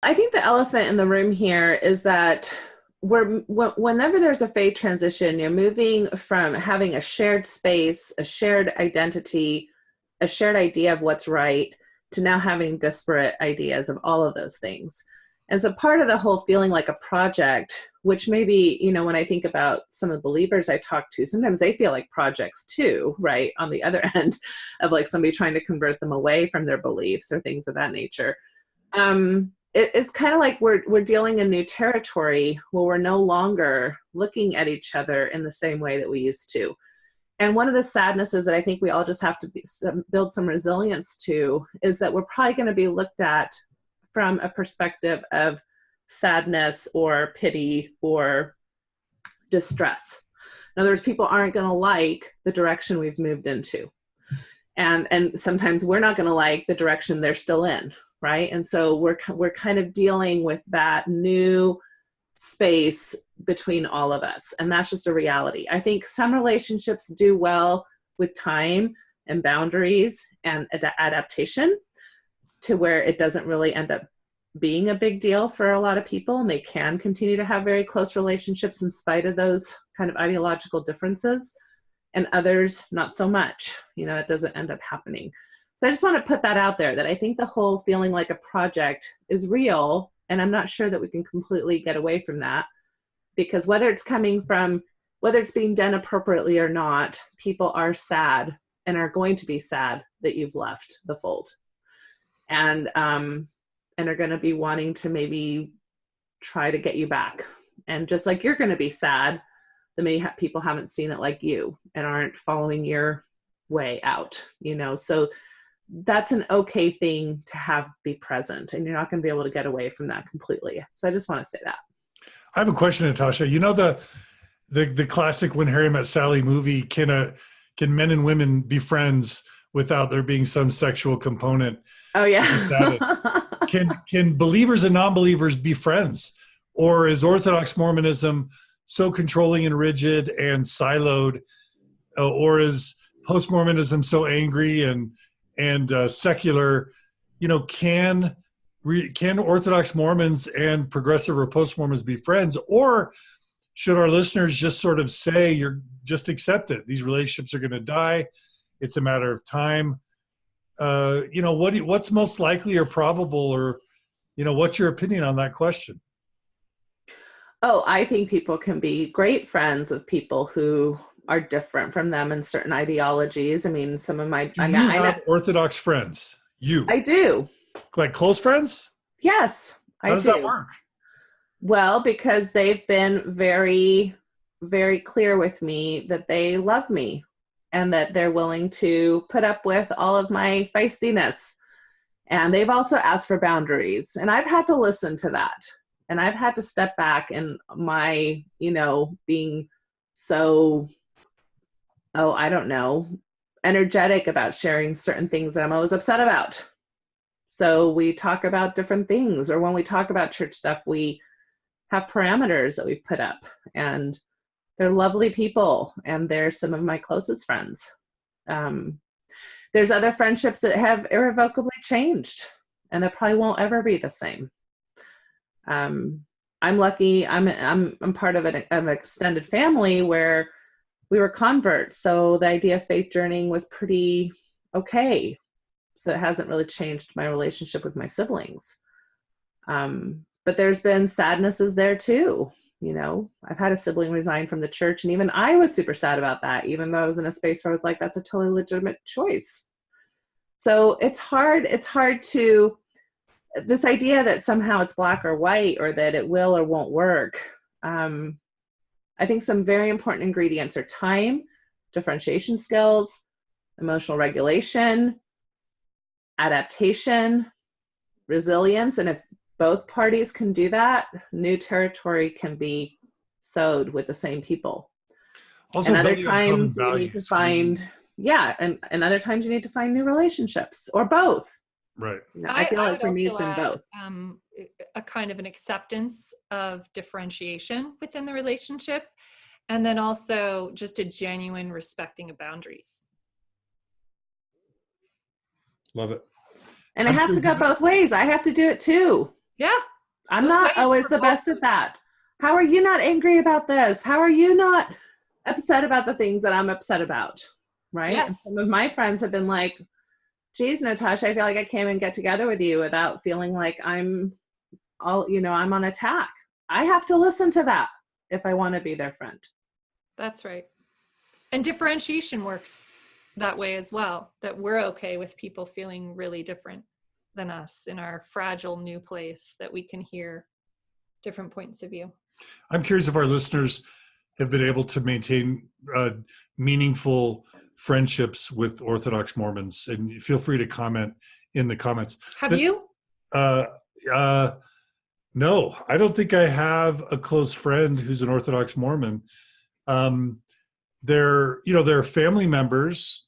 I think the elephant in the room here is that whenever there's a faith transition, you're moving from having a shared space, a shared identity, a shared idea of what's right, to now having disparate ideas of all of those things. And so part of the whole feeling like a project, which maybe, when I think about some of the believers I talk to, sometimes they feel like projects too, right? On the other end of like somebody trying to convert them away from their beliefs or things of that nature. It's kind of like we're dealing in new territory where we're no longer looking at each other in the same way that we used to. And one of the sadnesses that I think we all just have to build some resilience to is that we're probably going to be looked at from a perspective of sadness or pity or distress. In other words, people aren't going to like the direction we've moved into. And sometimes we're not going to like the direction they're still in, right? And so we're kind of dealing with that new space between all of us. And that's just a reality. I think some relationships do well with time and boundaries and adaptation to where it doesn't really end up being a big deal for a lot of people. And they can continue to have very close relationships in spite of those kind of ideological differences. And others, not so much. It doesn't end up happening. So I just want to put that out there, that I think the whole feeling like a project is real. And I'm not sure that we can completely get away from that, because whether it's being done appropriately or not, people are sad and are going to be sad that you've left the fold, and are going to be wanting to maybe try to get you back. And just like you're going to be sad that maybe people haven't seen it like you and aren't following your way out, so that's an okay thing to be present, and you're not going to be able to get away from that completely. So I just want to say that. I have a question, Natasha. The classic When Harry Met Sally movie, can men and women be friends without there being some sexual component? Oh yeah. Can believers and non-believers be friends? Or is Orthodox Mormonism so controlling and rigid and siloed? Or is post-Mormonism so angry and secular? Can Orthodox Mormons and progressive or post-Mormons be friends? Or should our listeners just sort of say, just accept it? These relationships are going to die. It's a matter of time. What's most likely or probable, or, what's your opinion on that question? Oh, I think people can be great friends with people who are different from them in certain ideologies. I mean, some of my... Do you have Orthodox friends? I do. Like close friends? Yes, I do. How does that work? Well, because they've been very, very clear with me that they love me and that they're willing to put up with all of my feistiness. And they've also asked for boundaries. And I've had to listen to that. And I've had to step back in my, being so, I don't know, energetic about sharing certain things that I'm always upset about. So we talk about different things, or when we talk about church stuff, we have parameters that we've put up, and they're lovely people, and they're some of my closest friends. There's other friendships that have irrevocably changed, and that probably won't ever be the same. I'm lucky. I'm part of an extended family where we were converts, so the idea of faith journeying was pretty okay. So it hasn't really changed my relationship with my siblings. But there's been sadnesses there too. I've had a sibling resign from the church, and even I was super sad about that, even though I was in a space where I was like, that's a totally legitimate choice. So it's hard to, this idea that somehow it's black or white, or that it will or won't work. I think some very important ingredients are time, differentiation skills, emotional regulation, adaptation, resilience. And if both parties can do that, new territory can be sowed with the same people. Also, and other times you need to find, and other times you need to find new relationships, or both. Right. I feel like for me it's been both. A kind of an acceptance of differentiation within the relationship, and then also just a genuine respecting of boundaries. Love it. And it has to go both ways. I have to do it too. Yeah. I'm not always the best at that. How are you not angry about this? How are you not upset about the things that I'm upset about? Right? Yes. And some of my friends have been like, geez, Natasha, I feel like I can't even get together with you without feeling like I'm on attack. I have to listen to that if I want to be their friend. That's right. And differentiation works that way as well, that we're okay with people feeling really different than us in our fragile new place, that we can hear different points of view. I'm curious if our listeners have been able to maintain meaningful friendships with Orthodox Mormons, and feel free to comment in the comments. Have you? No, I don't think I have a close friend who's an Orthodox Mormon. They're family members,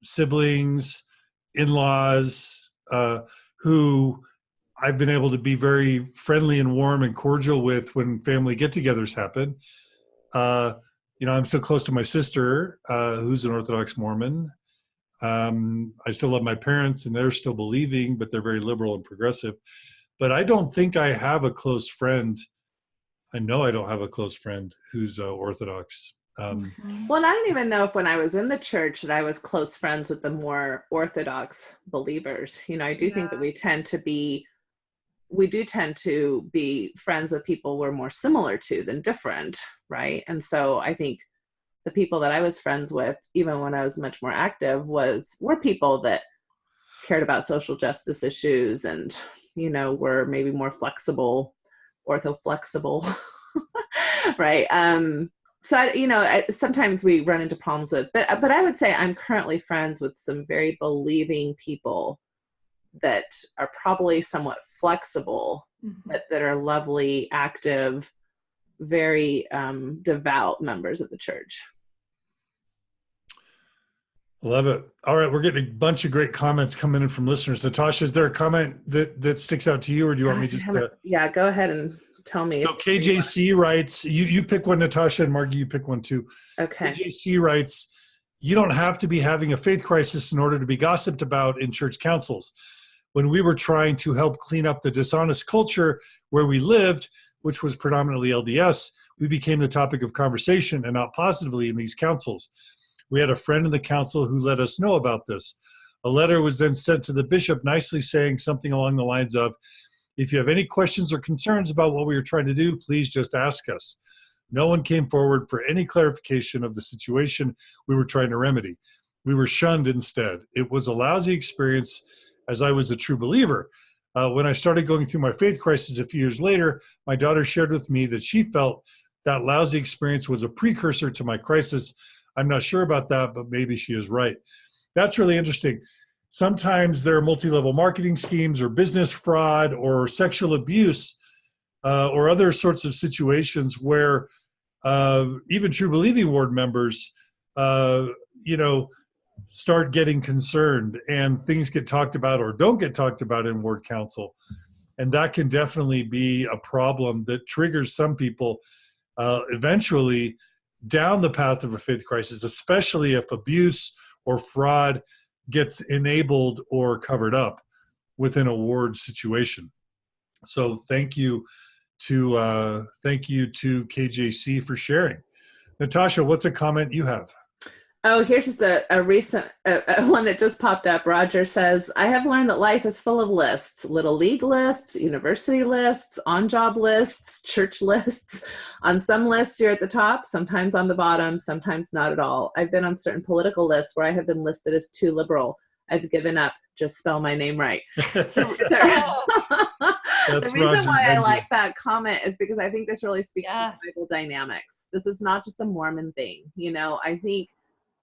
siblings, in-laws, who I've been able to be very friendly and warm and cordial with when family get-togethers happen. I'm still close to my sister, who's an Orthodox Mormon. I still love my parents, and they're still believing, but they're very liberal and progressive. But I don't think I have a close friend. I know I don't have a close friend who's Orthodox. Well, and I don't even know if when I was in the church that I was close friends with the more Orthodox believers. I do think that we do tend to be friends with people we're more similar to than different, right? And so I think the people that I was friends with, even when I was much more active, were people that cared about social justice issues and, were maybe more flexible, ortho-flexible, right? So, sometimes we run into problems with, but I would say I'm currently friends with some very believing people that are probably somewhat flexible, but that are lovely, active, very devout members of the church. Love it. All right, we're getting a bunch of great comments coming in from listeners. Natasha, is there a comment that sticks out to you, or do you want me just to... Yeah, go ahead and tell me. So KJC writes, you pick one, Natasha, and Margie, you pick one too. Okay. KJC writes, you don't have to be having a faith crisis in order to be gossiped about in church councils. When we were trying to help clean up the dishonest culture where we lived, which was predominantly LDS, we became the topic of conversation and not positively in these councils. We had a friend in the council who let us know about this. A letter was then sent to the bishop nicely saying something along the lines of, if you have any questions or concerns about what we were trying to do, please just ask us. No one came forward for any clarification of the situation we were trying to remedy. We were shunned instead. It was a lousy experience, as I was a true believer. When I started going through my faith crisis a few years later, my daughter shared with me that she felt that lousy experience was a precursor to my crisis. I'm not sure about that, but maybe she is right. That's really interesting. Sometimes there are multi-level marketing schemes or business fraud or sexual abuse or other sorts of situations where even true believing ward members, start getting concerned and things get talked about or don't get talked about in ward council. And that can definitely be a problem that triggers some people eventually down the path of a faith crisis, especially if abuse or fraud gets enabled or covered up within a ward situation. So thank you to KJC for sharing. Natasha, what's a comment you have? Oh, here's just a recent one that just popped up. Roger says, I have learned that life is full of lists, little league lists, university lists, on-job lists, church lists. On some lists, you're at the top, sometimes on the bottom, sometimes not at all. I've been on certain political lists where I have been listed as too liberal. I've given up. Just spell my name right. The reason why I like that comment is because I think this really speaks to Bible dynamics. This is not just a Mormon thing. I think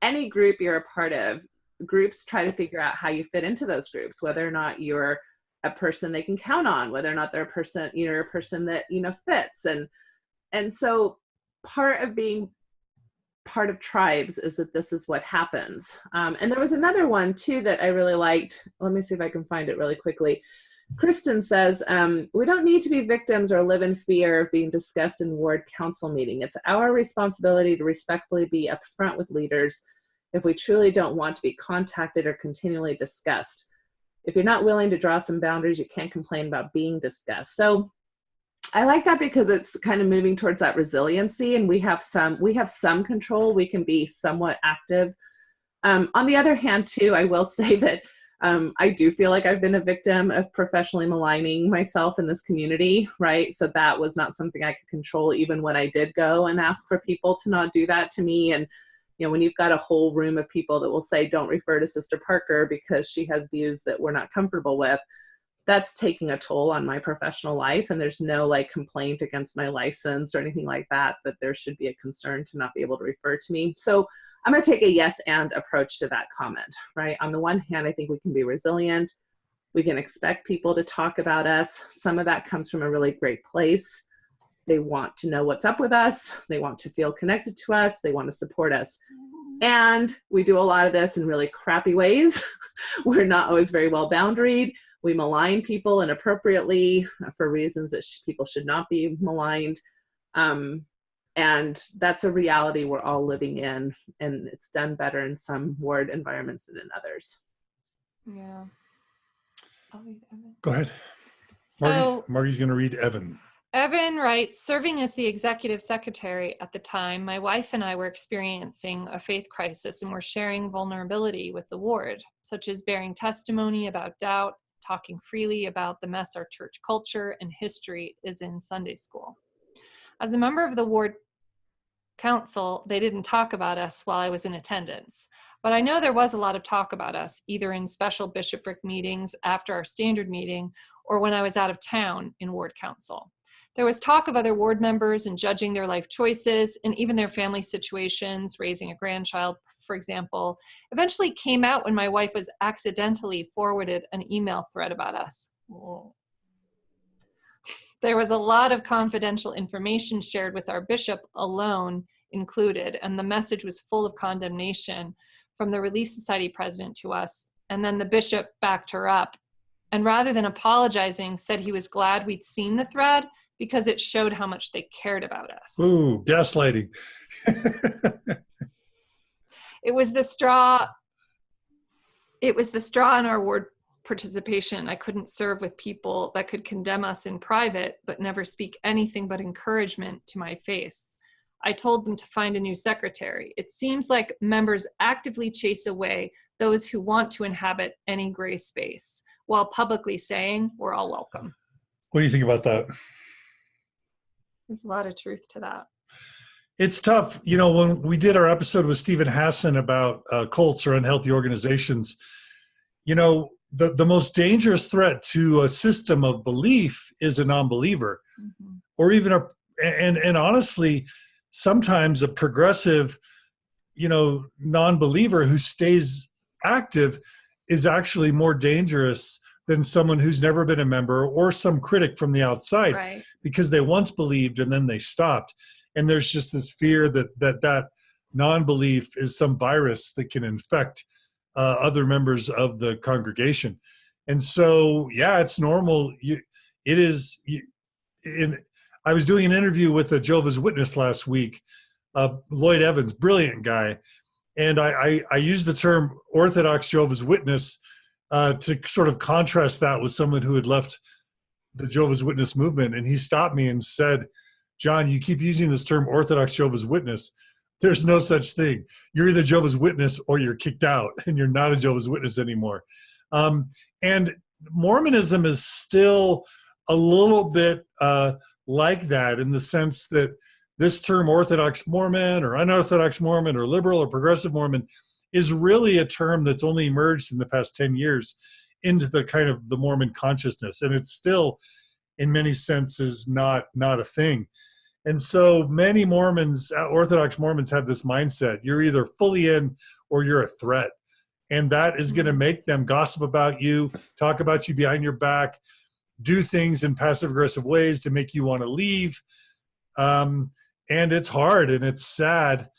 any group you're a part of, groups try to figure out how you fit into those groups, whether or not you're a person they can count on, whether or not they're a person, you're a person that, fits. And so part of being part of tribes is that this is what happens. And there was another one too that I really liked. Let me see if I can find it really quickly. Kristen says, we don't need to be victims or live in fear of being discussed in ward council meeting. It's our responsibility to respectfully be upfront with leaders if we truly don't want to be contacted or continually discussed. if you're not willing to draw some boundaries, you can't complain about being discussed. So I like that because it's kind of moving towards that resiliency, and we have some control. We can be somewhat active. On the other hand, too, I will say that I do feel like I've been a victim of professionally maligning myself in this community, right? So that was not something I could control, even when I did go and ask for people to not do that to me. And, you know, when you've got a whole room of people that will say, don't refer to Sister Parker because she has views that we're not comfortable with, that's taking a toll on my professional life. And there's no like complaint against my license or anything like that, that there should be a concern to not be able to refer to me. So I'm going to take a yes and approach to that comment, right? On the one hand, I think we can be resilient. We can expect people to talk about us. Some of that comes from a really great place. They want to know what's up with us. They want to feel connected to us. They want to support us. And we do a lot of this in really crappy ways. We're not always very well boundaried. We malign people inappropriately for reasons that people should not be maligned. And that's a reality we're all living in, and it's done better in some ward environments than in others. Yeah. Go ahead. So Margie's going to read Evan. Evan writes, serving as the executive secretary at the time, my wife and I were experiencing a faith crisis and were sharing vulnerability with the ward, such as bearing testimony about doubt, talking freely about the mess our church culture and history is in Sunday school. As a member of the ward council, they didn't talk about us while I was in attendance, but I know there was a lot of talk about us, either in special bishopric meetings after our standard meeting or when I was out of town in ward council. There was talk of other ward members and judging their life choices and even their family situations, raising a grandchild, for example, eventually came out when my wife was accidentally forwarded an email thread about us. Whoa. There was a lot of confidential information shared with our bishop alone included, and the message was full of condemnation from the Relief Society president to us. And then the bishop backed her up. And rather than apologizing, said he was glad we'd seen the thread because it showed how much they cared about us. Ooh, gaslighting. It was the straw in our ward participation. I couldn't serve with people that could condemn us in private, but never speak anything but encouragement to my face. I told them to find a new secretary. It seems like members actively chase away those who want to inhabit any gray space, while publicly saying we're all welcome. What do you think about that? There's a lot of truth to that. It's tough. You know, when we did our episode with Stephen Hassan about cults or unhealthy organizations, you know, the most dangerous threat to a system of belief is a non-believer, mm-hmm. or even and honestly, sometimes a progressive, you know, non-believer who stays active is actually more dangerous than someone who's never been a member or some critic from the outside, right. Because they once believed and then they stopped. And there's just this fear that non-belief is some virus that can infect other members of the congregation. And so, yeah, it's normal. I was doing an interview with a Jehovah's Witness last week, Lloyd Evans, brilliant guy. And I used the term Orthodox Jehovah's Witness to sort of contrast that with someone who had left the Jehovah's Witness movement. And he stopped me and said, John, you keep using this term Orthodox Jehovah's Witness. There's no such thing. You're either Jehovah's Witness or you're kicked out and you're not a Jehovah's Witness anymore. And Mormonism is still a little bit like that, in the sense that this term Orthodox Mormon or unorthodox Mormon or liberal or progressive Mormon is really a term that's only emerged in the past 10 years into the kind of the Mormon consciousness. And it's still, in many senses, not a thing. And so many Mormons, Orthodox Mormons, have this mindset. You're either fully in or you're a threat. And that is going to make them gossip about you, talk about you behind your back, do things in passive-aggressive ways to make you want to leave. And it's hard and it's sad.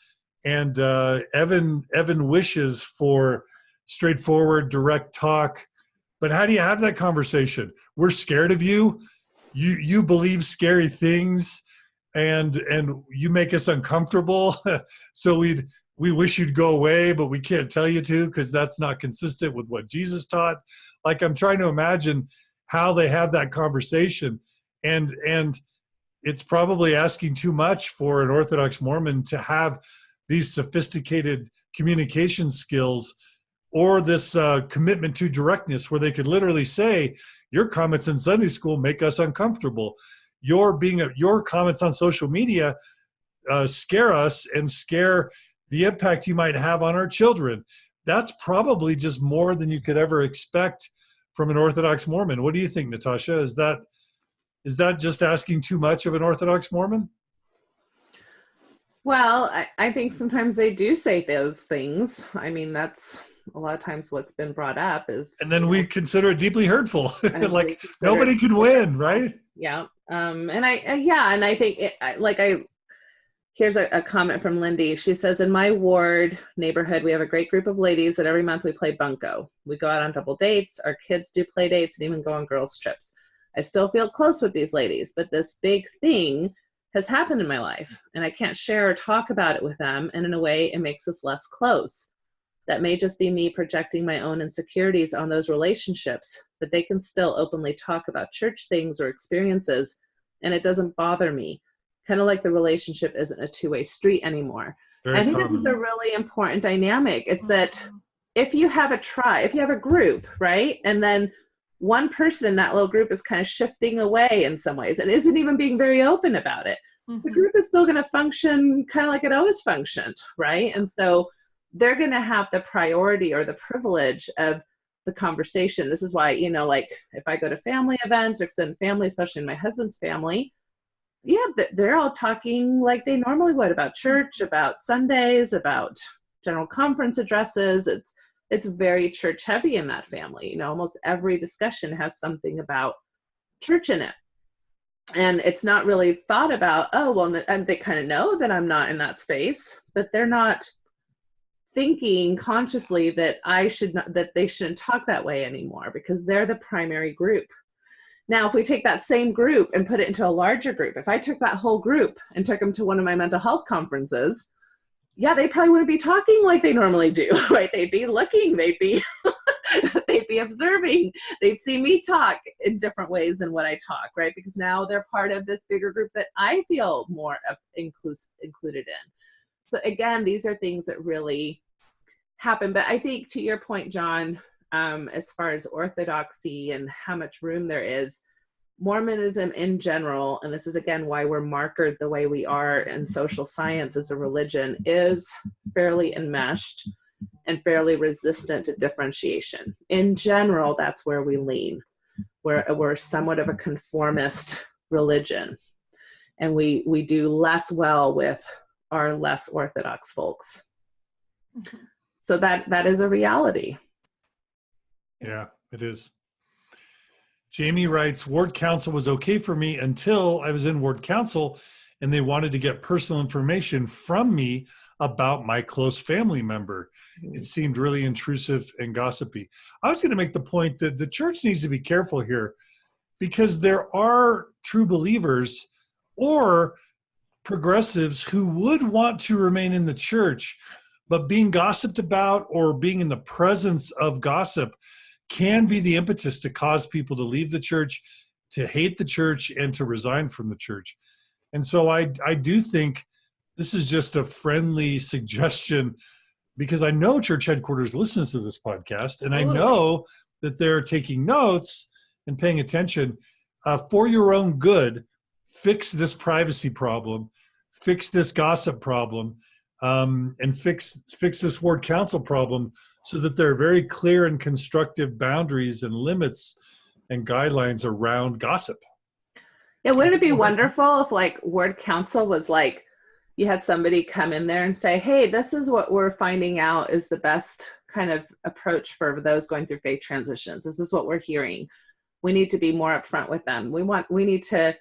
And Evan wishes for straightforward, direct talk. But how do you have that conversation? We're scared of you. You believe scary things. And you make us uncomfortable, so we wish you'd go away, but we can't tell you to because that's not consistent with what Jesus taught. Like, I'm trying to imagine how they have that conversation. And it's probably asking too much for an Orthodox Mormon to have these sophisticated communication skills or this commitment to directness, where they could literally say, your comments in Sunday school make us uncomfortable. Your comments on social media scare us and scare the impact you might have on our children. That's probably just more than you could ever expect from an Orthodox Mormon. What do you think, Natasha? Is that just asking too much of an Orthodox Mormon? Well, I think sometimes they do say those things. I mean, that's a lot of times what's been brought up is. And then we consider it deeply hurtful. Like, nobody could win, right? Yeah. And I think here's a comment from Lindy. She says, in my ward neighborhood, we have a great group of ladies that every month we play bunco. We go out on double dates. Our kids do play dates and even go on girls' trips. I still feel close with these ladies, but this big thing has happened in my life and I can't share or talk about it with them. And in a way, it makes us less close. That may just be me projecting my own insecurities on those relationships, but they can still openly talk about church things or experiences, and it doesn't bother me. Kind of like the relationship isn't a two-way street anymore. Very I think common. this is a really important dynamic. It's that if you have a group, right? And then one person in that little group is kind of shifting away in some ways and isn't even being very open about it. The group is still going to function kind of like it always functioned, right? And so they're going to have the priority or the privilege of the conversation. This is why, like if I go to family events or extended family, especially in my husband's family, yeah, they're all talking like they normally would about church, about Sundays, about general conference addresses. It's very church heavy in that family. Almost every discussion has something about church in it. And it's not really thought about, and they kind of know that I'm not in that space, but they're not thinking consciously that that they shouldn't talk that way anymore because they're the primary group. Now, if we take that same group and put it into a larger group, if I took that whole group and took them to one of my mental health conferences, yeah, they probably wouldn't be talking like they normally do, right? They'd be looking, they'd be observing, they'd see me talk in different ways than what I talk, right? Because now they're part of this bigger group that I feel more included in. So again, these are things that really happen. But I think to your point, John, as far as orthodoxy and how much room there is, Mormonism in general, and this is again why we're markered the way we are in social science as a religion, is fairly enmeshed and fairly resistant to differentiation. In general, that's where we lean. We're somewhat of a conformist religion, and we do less well with our less orthodox folks. Mm-hmm. So that is a reality. Yeah, it is. Jamie writes, ward council was okay for me until I was in ward council and they wanted to get personal information from me about my close family member. It seemed really intrusive and gossipy. I was going to make the point that the church needs to be careful here because there are true believers or progressives who would want to remain in the church, but being gossiped about or being in the presence of gossip can be the impetus to cause people to leave the church, to hate the church, and to resign from the church. And so I do think this is just a friendly suggestion because I know church headquarters listens to this podcast, and I know that they're taking notes and paying attention. For your own good, fix this privacy problem, fix this gossip problem, and fix this ward council problem so that there are very clear and constructive boundaries and limits and guidelines around gossip. Yeah, wouldn't it be wonderful if like ward council was like, you had somebody come in there and say, hey, this is what we're finding out is the best kind of approach for those going through faith transitions. This is what we're hearing. We need to be more upfront with them. We need to,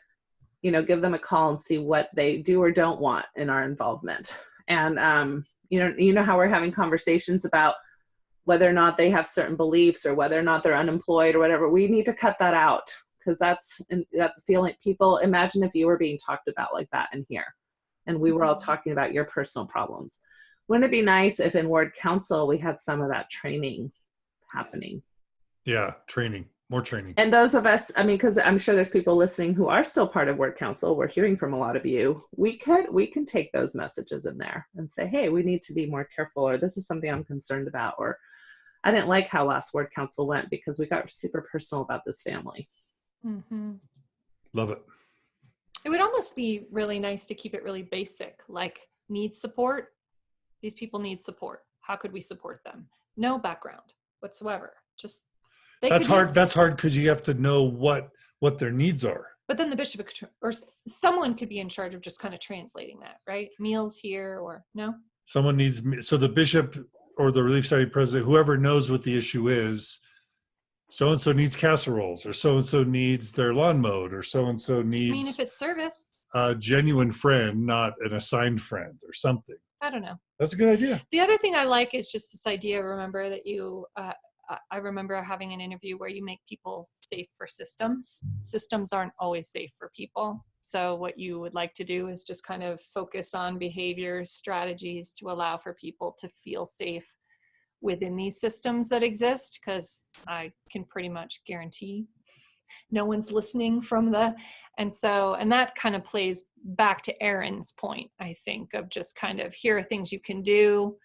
give them a call and see what they do or don't want in our involvement. And, you know how we're having conversations about whether or not they have certain beliefs or whether or not they're unemployed or whatever. We need to cut that out because that's feeling people. Imagine if you were being talked about like that in here and we were all talking about your personal problems. Wouldn't it be nice if in ward council we had some of that training happening? Yeah, training, more training. And those of us, I mean, because I'm sure there's people listening who are still part of Word Council. We're hearing from a lot of you. We can take those messages in there and say, hey, we need to be more careful, or this is something I'm concerned about, or I didn't like how last Word Council went because we got super personal about this family. Mm-hmm. Love it. It would almost be really nice to keep it really basic, like need support. These people need support. How could we support them? No background whatsoever. Just that's hard. That's hard because you have to know what their needs are. But then the bishop or someone could be in charge of just kind of translating that, right? Meals here or no? Someone needs, so the bishop or the Relief Society president, whoever knows what the issue is, so-and-so needs casseroles, or so-and-so needs their lawn mowed, or so-and-so needs, I mean, if it's service, a genuine friend, not an assigned friend or something. I don't know. That's a good idea. The other thing I like is just this idea, remember, that you, I remember having an interview where you make people safe for systems. Systems aren't always safe for people. So what you would like to do is just kind of focus on behaviors, strategies to allow for people to feel safe within these systems that exist, because I can pretty much guarantee no one's listening from and that kind of plays back to Aaron's point, I think, of just kind of, here are things you can do,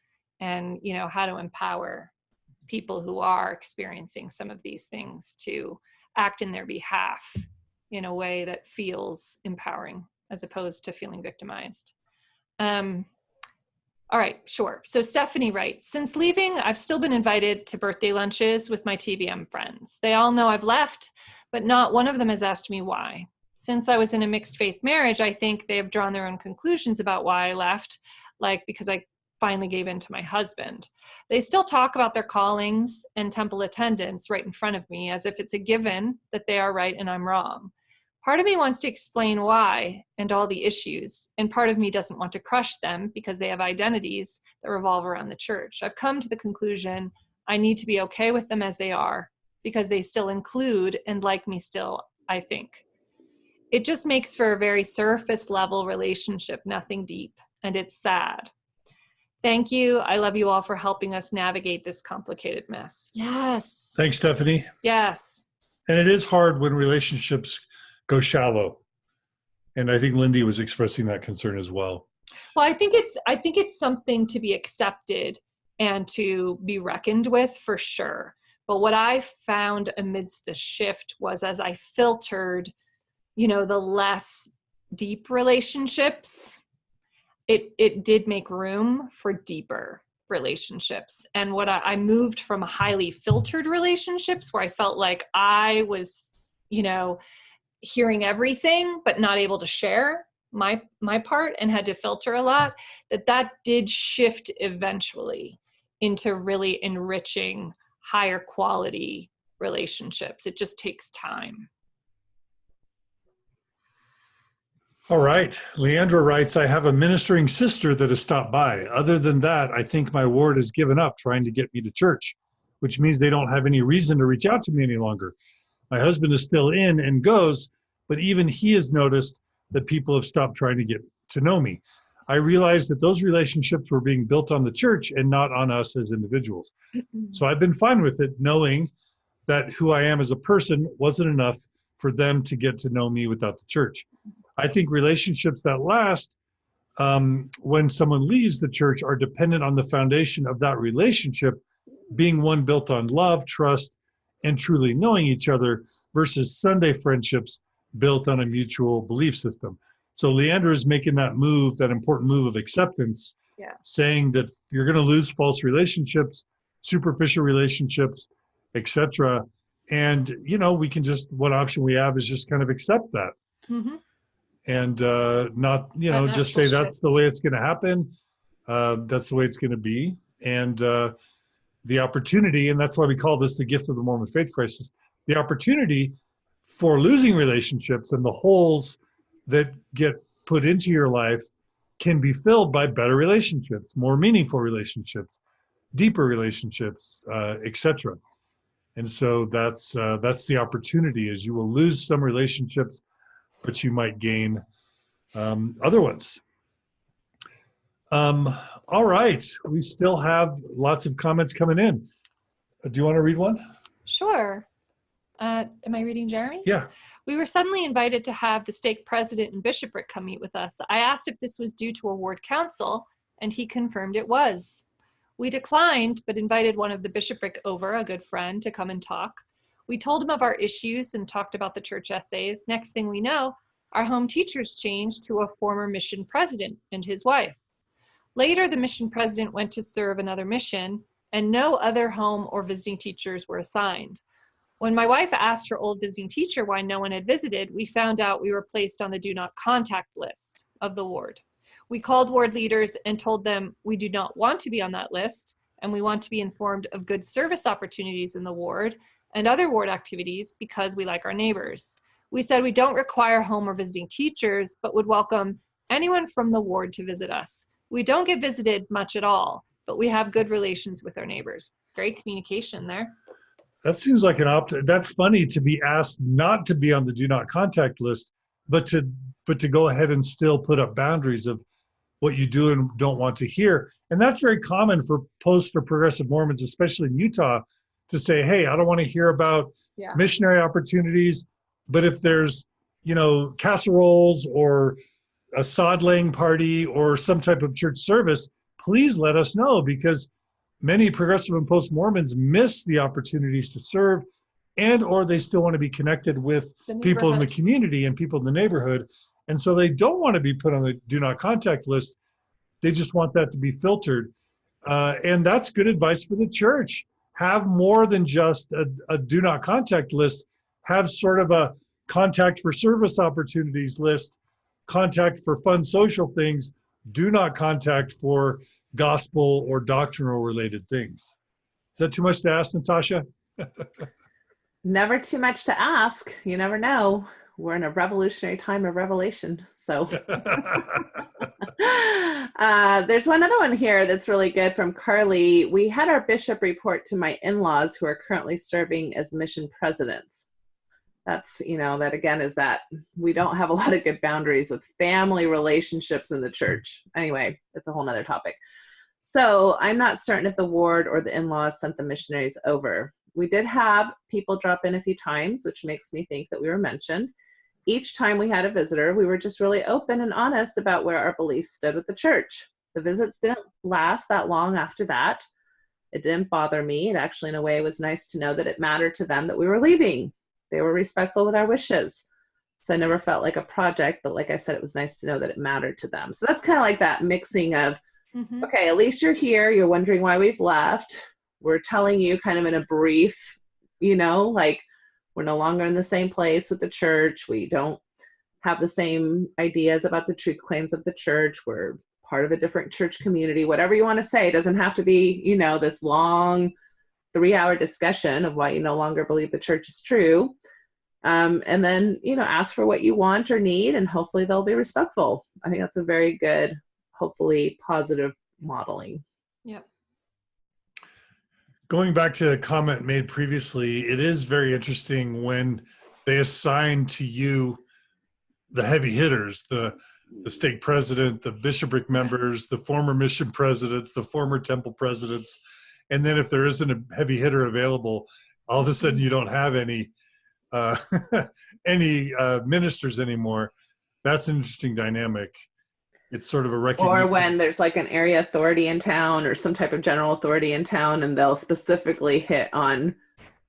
and, you know, how to empower people who are experiencing some of these things to act in their behalf in a way that feels empowering as opposed to feeling victimized. All right, sure. So Stephanie writes, since leaving, I've still been invited to birthday lunches with my TBM friends. They all know I've left, but not one of them has asked me why. Since I was in a mixed faith marriage, I think they have drawn their own conclusions about why I left, like because I finally gave in to my husband. They still talk about their callings and temple attendance right in front of me as if it's a given that they are right and I'm wrong. Part of me wants to explain why and all the issues, and part of me doesn't want to crush them because they have identities that revolve around the church. I've come to the conclusion I need to be okay with them as they are because they still include and like me still, I think. It just makes for a very surface level relationship, nothing deep, and it's sad. Thank you. I love you all for helping us navigate this complicated mess. Yes. Thanks, Stephanie. Yes. And it is hard when relationships go shallow. And I think Lindy was expressing that concern as well. Well, I think it's something to be accepted and to be reckoned with for sure. But what I found amidst the shift was, as I filtered, you know, the less deep relationships, it did make room for deeper relationships. And what I moved from highly filtered relationships where I felt like I was, you know, hearing everything but not able to share my part and had to filter a lot, that did shift eventually into really enriching, higher quality relationships. It just takes time. All right. Leandra writes, I have a ministering sister that has stopped by. Other than that, I think my ward has given up trying to get me to church, which means they don't have any reason to reach out to me any longer. My husband is still in and goes, but even he has noticed that people have stopped trying to get to know me. I realized that those relationships were being built on the church and not on us as individuals. So I've been fine with it, knowing that who I am as a person wasn't enough for them to get to know me without the church. I think relationships that last when someone leaves the church are dependent on the foundation of that relationship being one built on love, trust, and truly knowing each other versus Sunday friendships built on a mutual belief system. So Leandra is making that move, that important move of acceptance, saying that you're going to lose false relationships, superficial relationships, etc. And, you know, we can just, one option we have is just kind of accept that. Mm-hmm. And not, you know, just say that's the way it's going to happen. That's the way it's going to be. And the opportunity, and that's why we call this the gift of the Mormon Faith Crisis, the opportunity for losing relationships and the holes that get put into your life can be filled by better relationships, more meaningful relationships, deeper relationships, etc. And so that's the opportunity, is you will lose some relationships, but you might gain other ones. All right, we still have lots of comments coming in. Do you want to read one? Sure. Am I reading Jeremy? Yeah. We were suddenly invited to have the stake president and bishopric come meet with us. I asked if this was due to a ward council, and he confirmed it was. We declined, but invited one of the bishopric over, a good friend, to come and talk. We told him of our issues and talked about the church essays. Next thing we know, our home teachers changed to a former mission president and his wife. Later, the mission president went to serve another mission, and no other home or visiting teachers were assigned. When my wife asked her old visiting teacher why no one had visited, we found out we were placed on the do not contact list of the ward. We called ward leaders and told them we do not want to be on that list, and we want to be informed of good service opportunities in the ward and other ward activities because we like our neighbors. We said we don't require home or visiting teachers, but would welcome anyone from the ward to visit us. We don't get visited much at all, but we have good relations with our neighbors. Great communication there. That seems like that's funny to be asked not to be on the do not contact list, but to go ahead and still put up boundaries of what you do and don't want to hear. And that's very common for post or progressive Mormons, especially in Utah, to say, hey, I don't want to hear about missionary opportunities, but if there's, casseroles or a sod laying party or some type of church service, please let us know, because many progressive and post-Mormons miss the opportunities to serve, and or they still want to be connected with people in the community and people in the neighborhood. And so they don't want to be put on the do not contact list. They just want that to be filtered. And that's good advice for the church. Have more than just a do not contact list. Have sort of a contact for service opportunities list, contact for fun social things, do not contact for gospel or doctrinal related things. Is that too much to ask, Natasha? Never too much to ask. You never know. We're in a revolutionary time of revelation. So there's one other one here that's really good from Carly. We had our bishop report to my in-laws who are currently serving as mission presidents. That's, that again is that we don't have a lot of good boundaries with family relationships in the church. Anyway, that's a whole nother topic. So I'm not certain if the ward or the in-laws sent the missionaries over. We did have people drop in a few times, which makes me think that we were mentioned. Each time we had a visitor, we were just really open and honest about where our beliefs stood with the church. The visits didn't last that long after that. It didn't bother me. It actually, in a way, was nice to know that it mattered to them that we were leaving. They were respectful with our wishes. So I never felt like a project, but like I said, it was nice to know that it mattered to them. So that's kind of like that mixing of, okay, at least you're here. You're wondering why we've left. We're telling you kind of in a brief, like we're no longer in the same place with the church. We don't have the same ideas about the truth claims of the church. We're part of a different church community. Whatever you want to say, it doesn't have to be, this long 3-hour discussion of why you no longer believe the church is true. And then, ask for what you want or need, and hopefully they'll be respectful. I think that's a very good, hopefully positive modeling. Yep. Going back to a comment made previously, it is very interesting when they assign to you the heavy hitters, the stake president, the bishopric members, the former mission presidents, the former temple presidents. And then if there isn't a heavy hitter available, all of a sudden you don't have any ministers anymore. That's an interesting dynamic. It's sort of a recognition. Or when there's like an area authority in town or some type of general authority in town, and they'll specifically hit on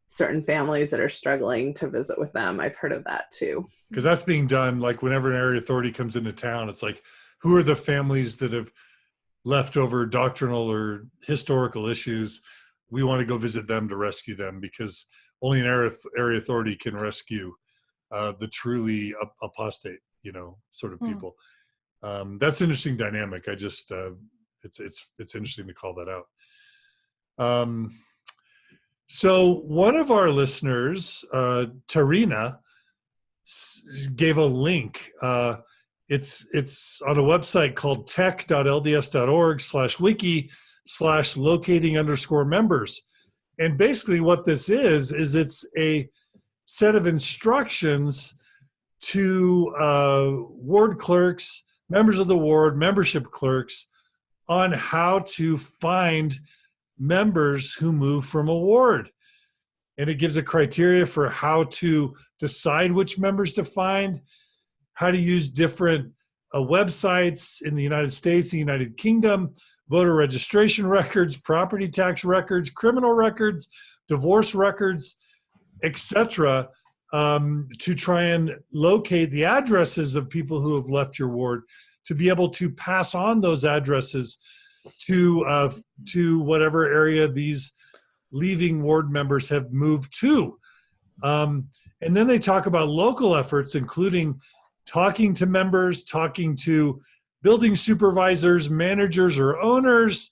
certain families that are struggling to visit with them. I've heard of that too. Because that's being done, like whenever an area authority comes into town, it's like, who are the families that have leftover doctrinal or historical issues? We want to go visit them to rescue them, because only an area authority can rescue the truly apostate, sort of people. That's an interesting dynamic. I just, it's interesting to call that out. So one of our listeners, Tarina, gave a link. It's on a website called tech.lds.org/wiki/locating_members. And basically what this is it's a set of instructions to ward clerks, members of the ward, membership clerks, on how to find members who move from a ward. and it gives a criteria for how to decide which members to find, how to use different websites in the United States, the United Kingdom, voter registration records, property tax records, criminal records, divorce records, etc., to try and locate the addresses of people who have left your ward, to be able to pass on those addresses to whatever area these leaving ward members have moved to. And then they talk about local efforts, including talking to members, talking to building supervisors, managers, or owners,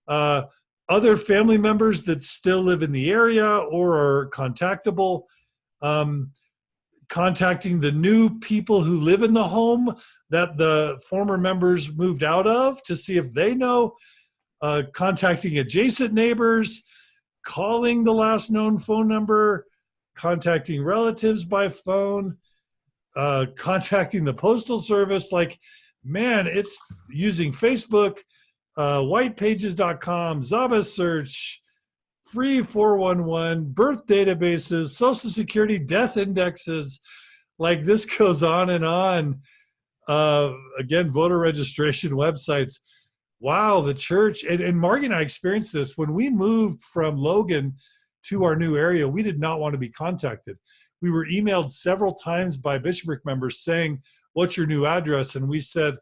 other family members that still live in the area or are contactable, contacting the new people who live in the home that the former members moved out of to see if they know, contacting adjacent neighbors, calling the last known phone number, contacting relatives by phone, contacting the postal service. Like, man, it's using Facebook, whitepages.com, Zaba search, free 411, birth databases, social security death indexes. Like, this goes on and on. Again, voter registration websites. Wow, the church, and Margie and I experienced this when we moved from Logan to our new area. We did not want to be contacted. We were emailed several times by bishopric members saying, "What's your new address?" And we said,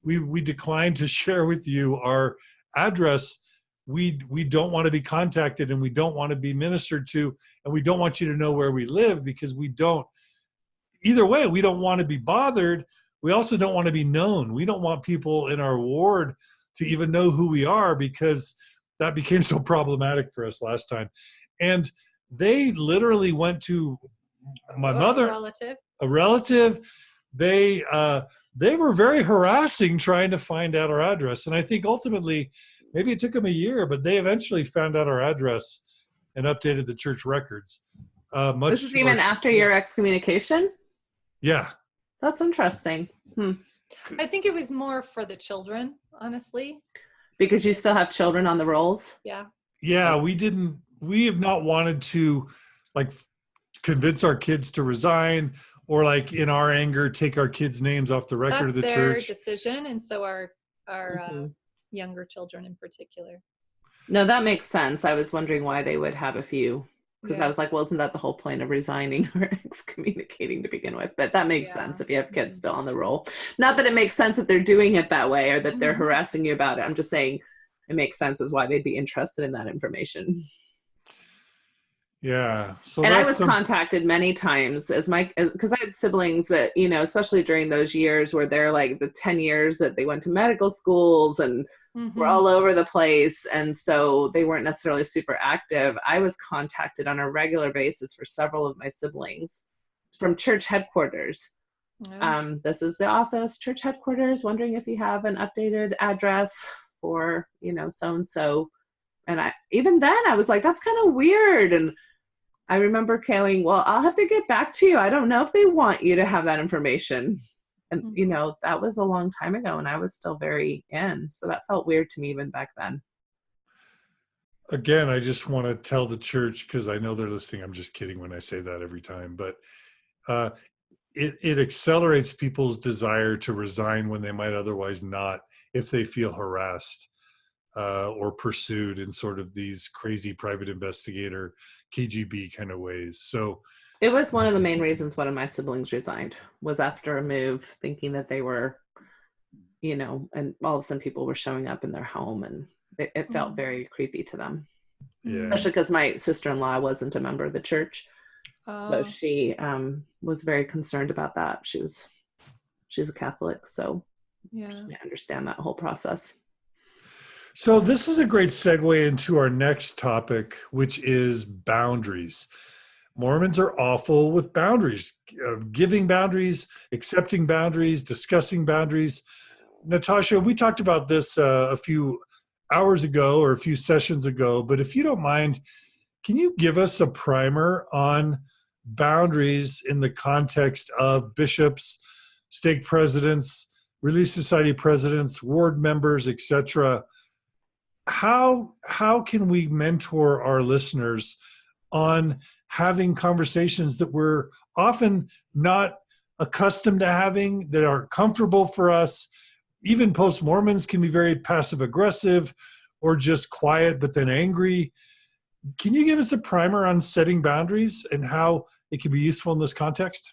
we declined to share with you our address. We don't want to be contacted, and we don't want to be ministered to, and we don't want you to know where we live, because we don't, either way, we don't want to be bothered. We also don't want to be known. We don't want people in our ward to even know who we are, because that became so problematic for us last time. And they literally went to my mother, a relative. They were very harassing trying to find out our address. And I think ultimately, maybe it took them a year, but they eventually found out our address and updated the church records. This is even after your excommunication? Yeah. That's interesting. I think it was more for the children, honestly. Because you still have children on the rolls? Yeah. Yeah, we have not wanted to, like, convince our kids to resign, or, like, in our anger, take our kids' names off the record of the church. That's their decision, and so our younger children in particular. No, that makes sense. I was wondering why they would have a few, because I was like, well, isn't that the whole point of resigning or excommunicating to begin with? But that makes sense if you have kids still on the roll. Not that it makes sense that they're doing it that way or that they're harassing you about it. I'm just saying it makes sense as why they'd be interested in that information. Yeah. So and I was contacted many times because I had siblings that, especially during those years where they're like the 10 years that they went to medical schools and were all over the place. And so they weren't necessarily super active. I was contacted on a regular basis for several of my siblings from church headquarters. This is the office, church headquarters, wondering if you have an updated address for, so-and-so. And even then I was like, that's kind of weird. And I remember going, well, I'll have to get back to you. I don't know if they want you to have that information. And, that was a long time ago, and I was still very in. So that felt weird to me even back then. Again, I just want to tell the church, because I know they're listening. I'm just kidding when I say that every time. But it accelerates people's desire to resign when they might otherwise not, if they feel harassed or pursued in sort of these crazy private investigator, KGB kind of ways. So it was one of the main reasons one of my siblings resigned, was after a move, thinking that they were, and all of a sudden people were showing up in their home, and it felt very creepy to them. Yeah. Especially because my sister-in-law wasn't a member of the church. So she was very concerned about that. She's a Catholic, so I understand that whole process. So this is a great segue into our next topic, which is boundaries. Mormons are awful with boundaries, giving boundaries, accepting boundaries, discussing boundaries. Natasha, we talked about this a few hours ago or a few sessions ago, but if you don't mind, can you give us a primer on boundaries in the context of bishops, stake presidents, Relief Society presidents, ward members, etc.? How can we mentor our listeners on having conversations that we're often not accustomed to having, that are comfortable for us. Even post-Mormons can be very passive-aggressive or just quiet but then angry. Can you give us a primer on setting boundaries and how it can be useful in this context?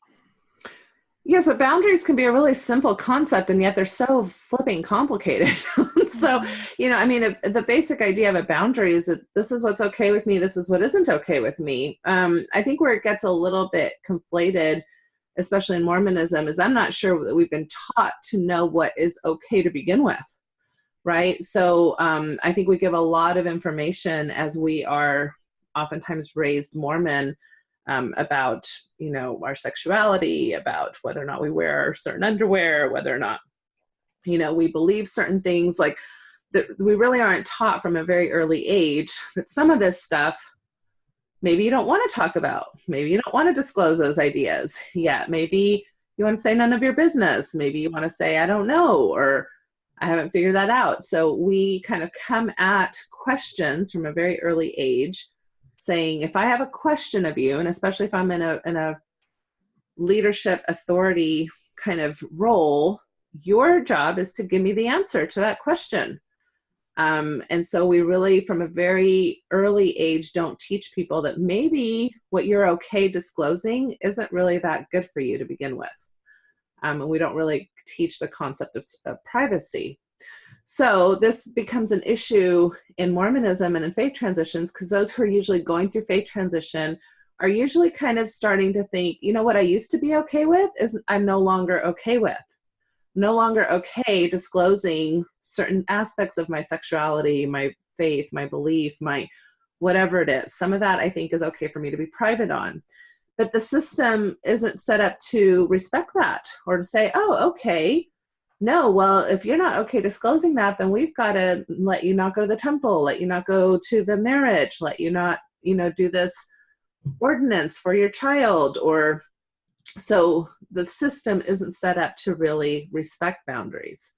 Yes, but boundaries can be a really simple concept, and yet they're so flipping complicated. So, I mean, the basic idea of a boundary is that this is what's okay with me, this is what isn't okay with me. I think where it gets a little bit conflated, especially in Mormonism, is I'm not sure that we've been taught to know what is okay to begin with, right? So I think we give a lot of information as we are oftentimes raised Mormon about, our sexuality, about whether or not we wear certain underwear, whether or not, we believe certain things, like that we really aren't taught from a very early age that some of this stuff, maybe you don't want to talk about, maybe you don't want to disclose those ideas yet. Maybe you want to say none of your business. Maybe you want to say, I don't know, or I haven't figured that out. So we kind of come at questions from a very early age saying, if I have a question of you, and especially if I'm in a leadership authority kind of role, your job is to give me the answer to that question. And so we really, from a very early age, don't teach people that maybe what you're okay disclosing isn't really that good for you to begin with. And we don't really teach the concept of privacy. So this becomes an issue in Mormonism and in faith transitions, because those who are usually going through faith transition are usually kind of starting to think, what I used to be okay with is I'm no longer okay with. No longer okay disclosing certain aspects of my sexuality, my faith, my belief, my whatever it is. Some of that I think is okay for me to be private on. But the system isn't set up to respect that, or to say, oh, okay, no, well, if you're not okay disclosing that, then we've got to let you not go to the temple, let you not go to the marriage, let you not, do this ordinance for your child. Or so the system isn't set up to really respect boundaries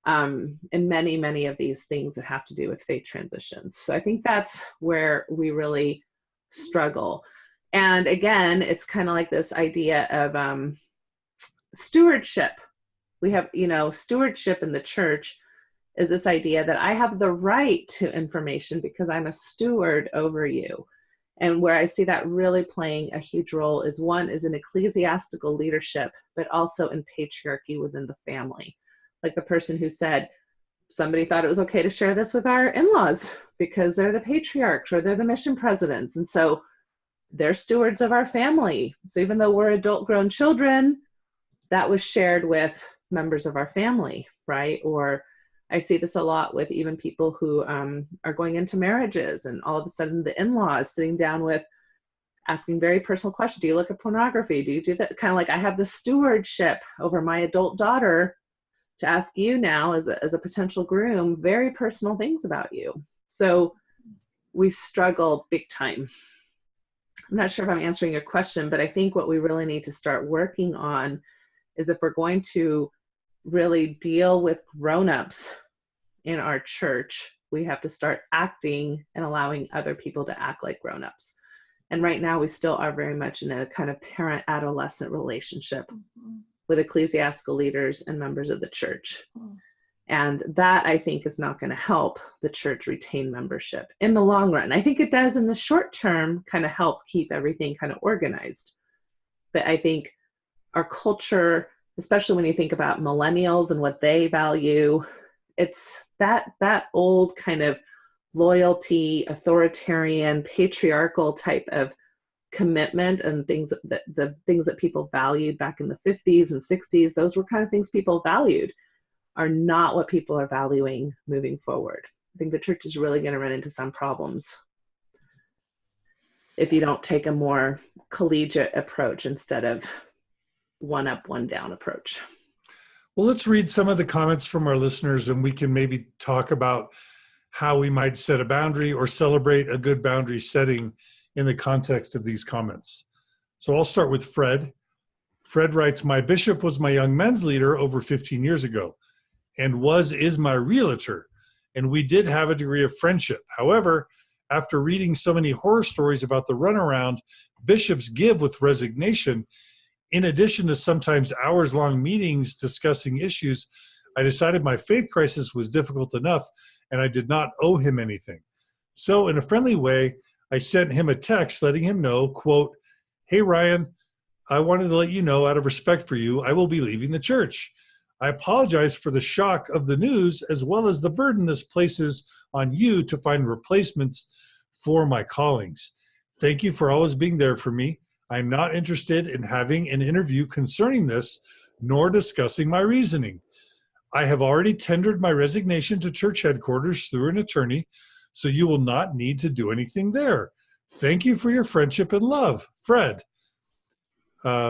in many, many of these things that have to do with faith transitions. So I think that's where we really struggle. And again, it's kind of like this idea of stewardship. We have, stewardship in the church is this idea that I have the right to information because I'm a steward over you. And where I see that really playing a huge role is one is in ecclesiastical leadership, but also in patriarchy within the family. Like the person who said, somebody thought it was okay to share this with our in-laws because they're the patriarchs or they're the mission presidents. And so they're stewards of our family. So even though we're adult grown children, that was shared with members of our family, right? Or I see this a lot with even people who are going into marriages, and all of a sudden the in-laws sitting down with asking very personal questions. Do you look at pornography? Do you do that? Kind of like, I have the stewardship over my adult daughter to ask you now as a potential groom, very personal things about you. So we struggle big time. I'm not sure if I'm answering your question, but I think what we really need to start working on is if we're going to really deal with grown-ups in our church, we have to start acting and allowing other people to act like grown-ups. And right now we still are very much in a kind of parent-adolescent relationship with ecclesiastical leaders and members of the church. And that, I think, is not going to help the church retain membership in the long run. I think it does in the short term kind of help keep everything kind of organized. But I think our culture, especially when you think about millennials and what they value, it's that old kind of loyalty, authoritarian, patriarchal type of commitment and things that the things that people valued back in the 50s and 60s, those were kind of things people valued, are not what people are valuing moving forward. I think the church is really going to run into some problems if you don't take a more collegiate approach instead of one up, one down approach. Well, let's read some of the comments from our listeners, and we can maybe talk about how we might set a boundary or celebrate a good boundary setting in the context of these comments. So I'll start with Fred. Fred writes, my bishop was my young men's leader over 15 years ago and is my realtor. And we did have a degree of friendship. However, After reading so many horror stories about the runaround bishops give with resignation, in addition to sometimes hours-long meetings discussing issues, I decided my faith crisis was difficult enough and I did not owe him anything. So in a friendly way, I sent him a text letting him know, quote, "Hey, Ryan, I wanted to let you know out of respect for you, I will be leaving the church. I apologize for the shock of the news as well as the burden this places on you to find replacements for my callings. Thank you for always being there for me. I'm not interested in having an interview concerning this, nor discussing my reasoning. I have already tendered my resignation to church headquarters through an attorney, so you will not need to do anything there. Thank you for your friendship and love, Fred."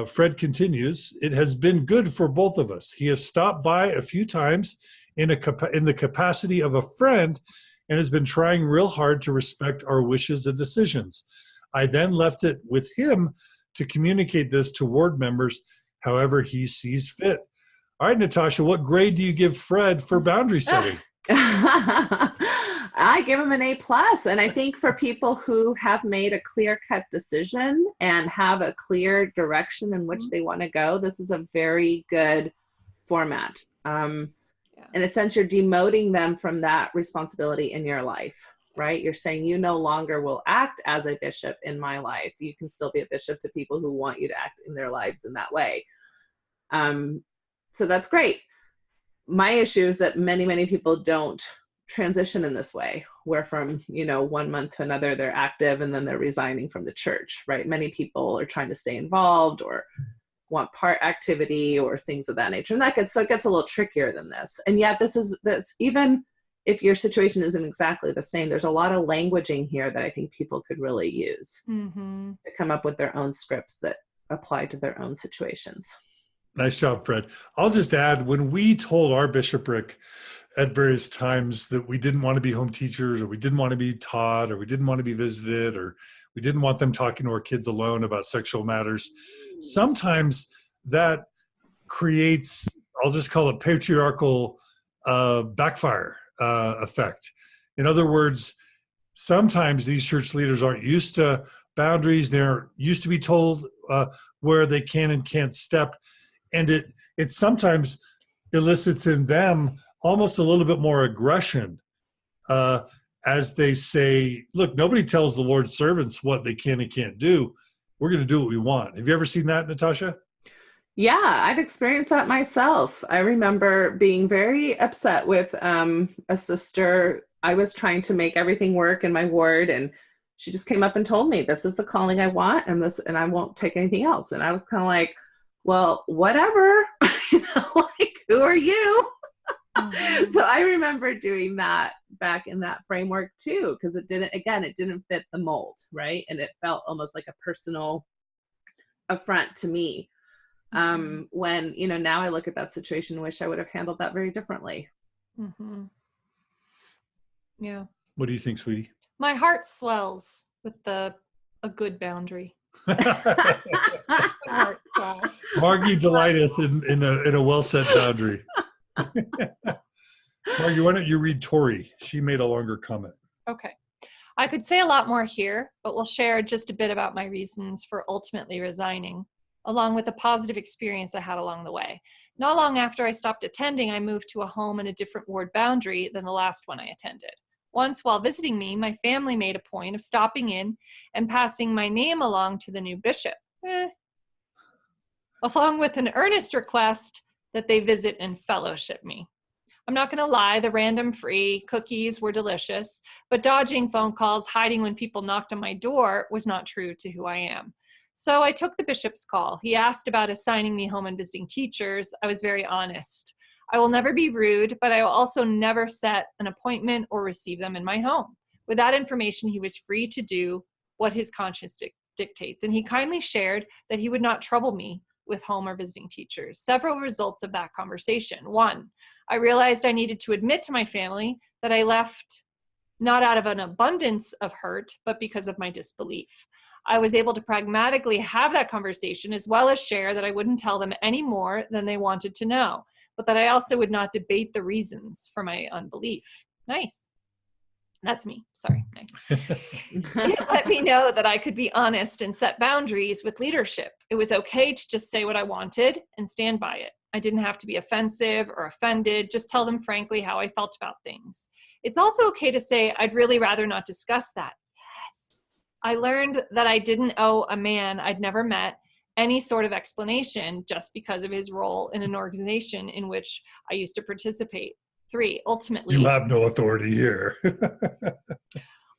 Fred continues, "It has been good for both of us. He has stopped by a few times in the capacity of a friend and has been trying real hard to respect our wishes and decisions. I then left it with him to communicate this to ward members however he sees fit." All right, Natasha, what grade do you give Fred for boundary setting? I give him an A+. And I think for people who have made a clear-cut decision and have a clear direction in which they want to go, this is a very good format. In a sense, you're demoting them from that responsibility in your life, right? You're saying you no longer will act as a bishop in my life. You can still be a bishop to people who want you to act in their lives in that way. So that's great. My issue is that many, many people don't transition in this way, where from, 1 month to another, they're active and then they're resigning from the church, right? Many people are trying to stay involved or want part activity or things of that nature. And it gets a little trickier than this. And yet that's even if your situation isn't exactly the same, there's a lot of languaging here that I think people could really use to come up with their own scripts that apply to their own situations. Nice job, Fred. I'll just add, when we told our bishopric at various times that we didn't want to be home teachers, or we didn't want to be taught, or we didn't want to be visited, or we didn't want them talking to our kids alone about sexual matters, sometimes that creates, I'll just call it patriarchal backfire effect. In other words, sometimes these church leaders aren't used to boundaries. They're used to be told where they can and can't step. And it sometimes elicits in them almost a little bit more aggression as they say, look, nobody tells the Lord's servants what they can and can't do. We're going to do what we want. Have you ever seen that, Natasha? Yeah, I've experienced that myself. I remember being very upset with a sister. I was trying to make everything work in my ward, and she just came up and told me, this is the calling I want, and I won't take anything else. And I was kind of like, well, whatever, who are you? So I remember doing that back in that framework too, because it didn't fit the mold, right? And it felt almost like a personal affront to me. When, now I look at that situation and wish I would have handled that very differently. Yeah. What do you think, sweetie? My heart swells with a good boundary. Margie delighteth in a well-set boundary. Margie, why don't you read Tori? She made a longer comment. Okay. I could say a lot more here, but we'll share just a bit about my reasons for ultimately resigning, along with a positive experience I had along the way. Not long after I stopped attending, I moved to a home in a different ward boundary than the last one I attended. Once, while visiting me, my family made a point of stopping in and passing my name along to the new bishop, along with an earnest request that they visit and fellowship me. I'm not going to lie, the random free cookies were delicious, but dodging phone calls, hiding when people knocked on my door was not true to who I am. So I took the bishop's call. He asked about assigning me home and visiting teachers. I was very honest. I will never be rude, but I will also never set an appointment or receive them in my home. With that information, he was free to do what his conscience dictates, and he kindly shared that he would not trouble me with home or visiting teachers. Several results of that conversation. One, I realized I needed to admit to my family that I left not out of an abundance of hurt, but because of my disbelief. I was able to pragmatically have that conversation, as well as share that I wouldn't tell them any more than they wanted to know, but that I also would not debate the reasons for my unbelief. Nice. That's me. Sorry. Nice. It let me know that I could be honest and set boundaries with leadership. It was okay to just say what I wanted and stand by it. I didn't have to be offensive or offended, just tell them frankly how I felt about things. It's also okay to say, I'd really rather not discuss that. Yes. I learned that I didn't owe a man I'd never met any sort of explanation just because of his role in an organization in which I used to participate. 3, ultimately, you have no authority here.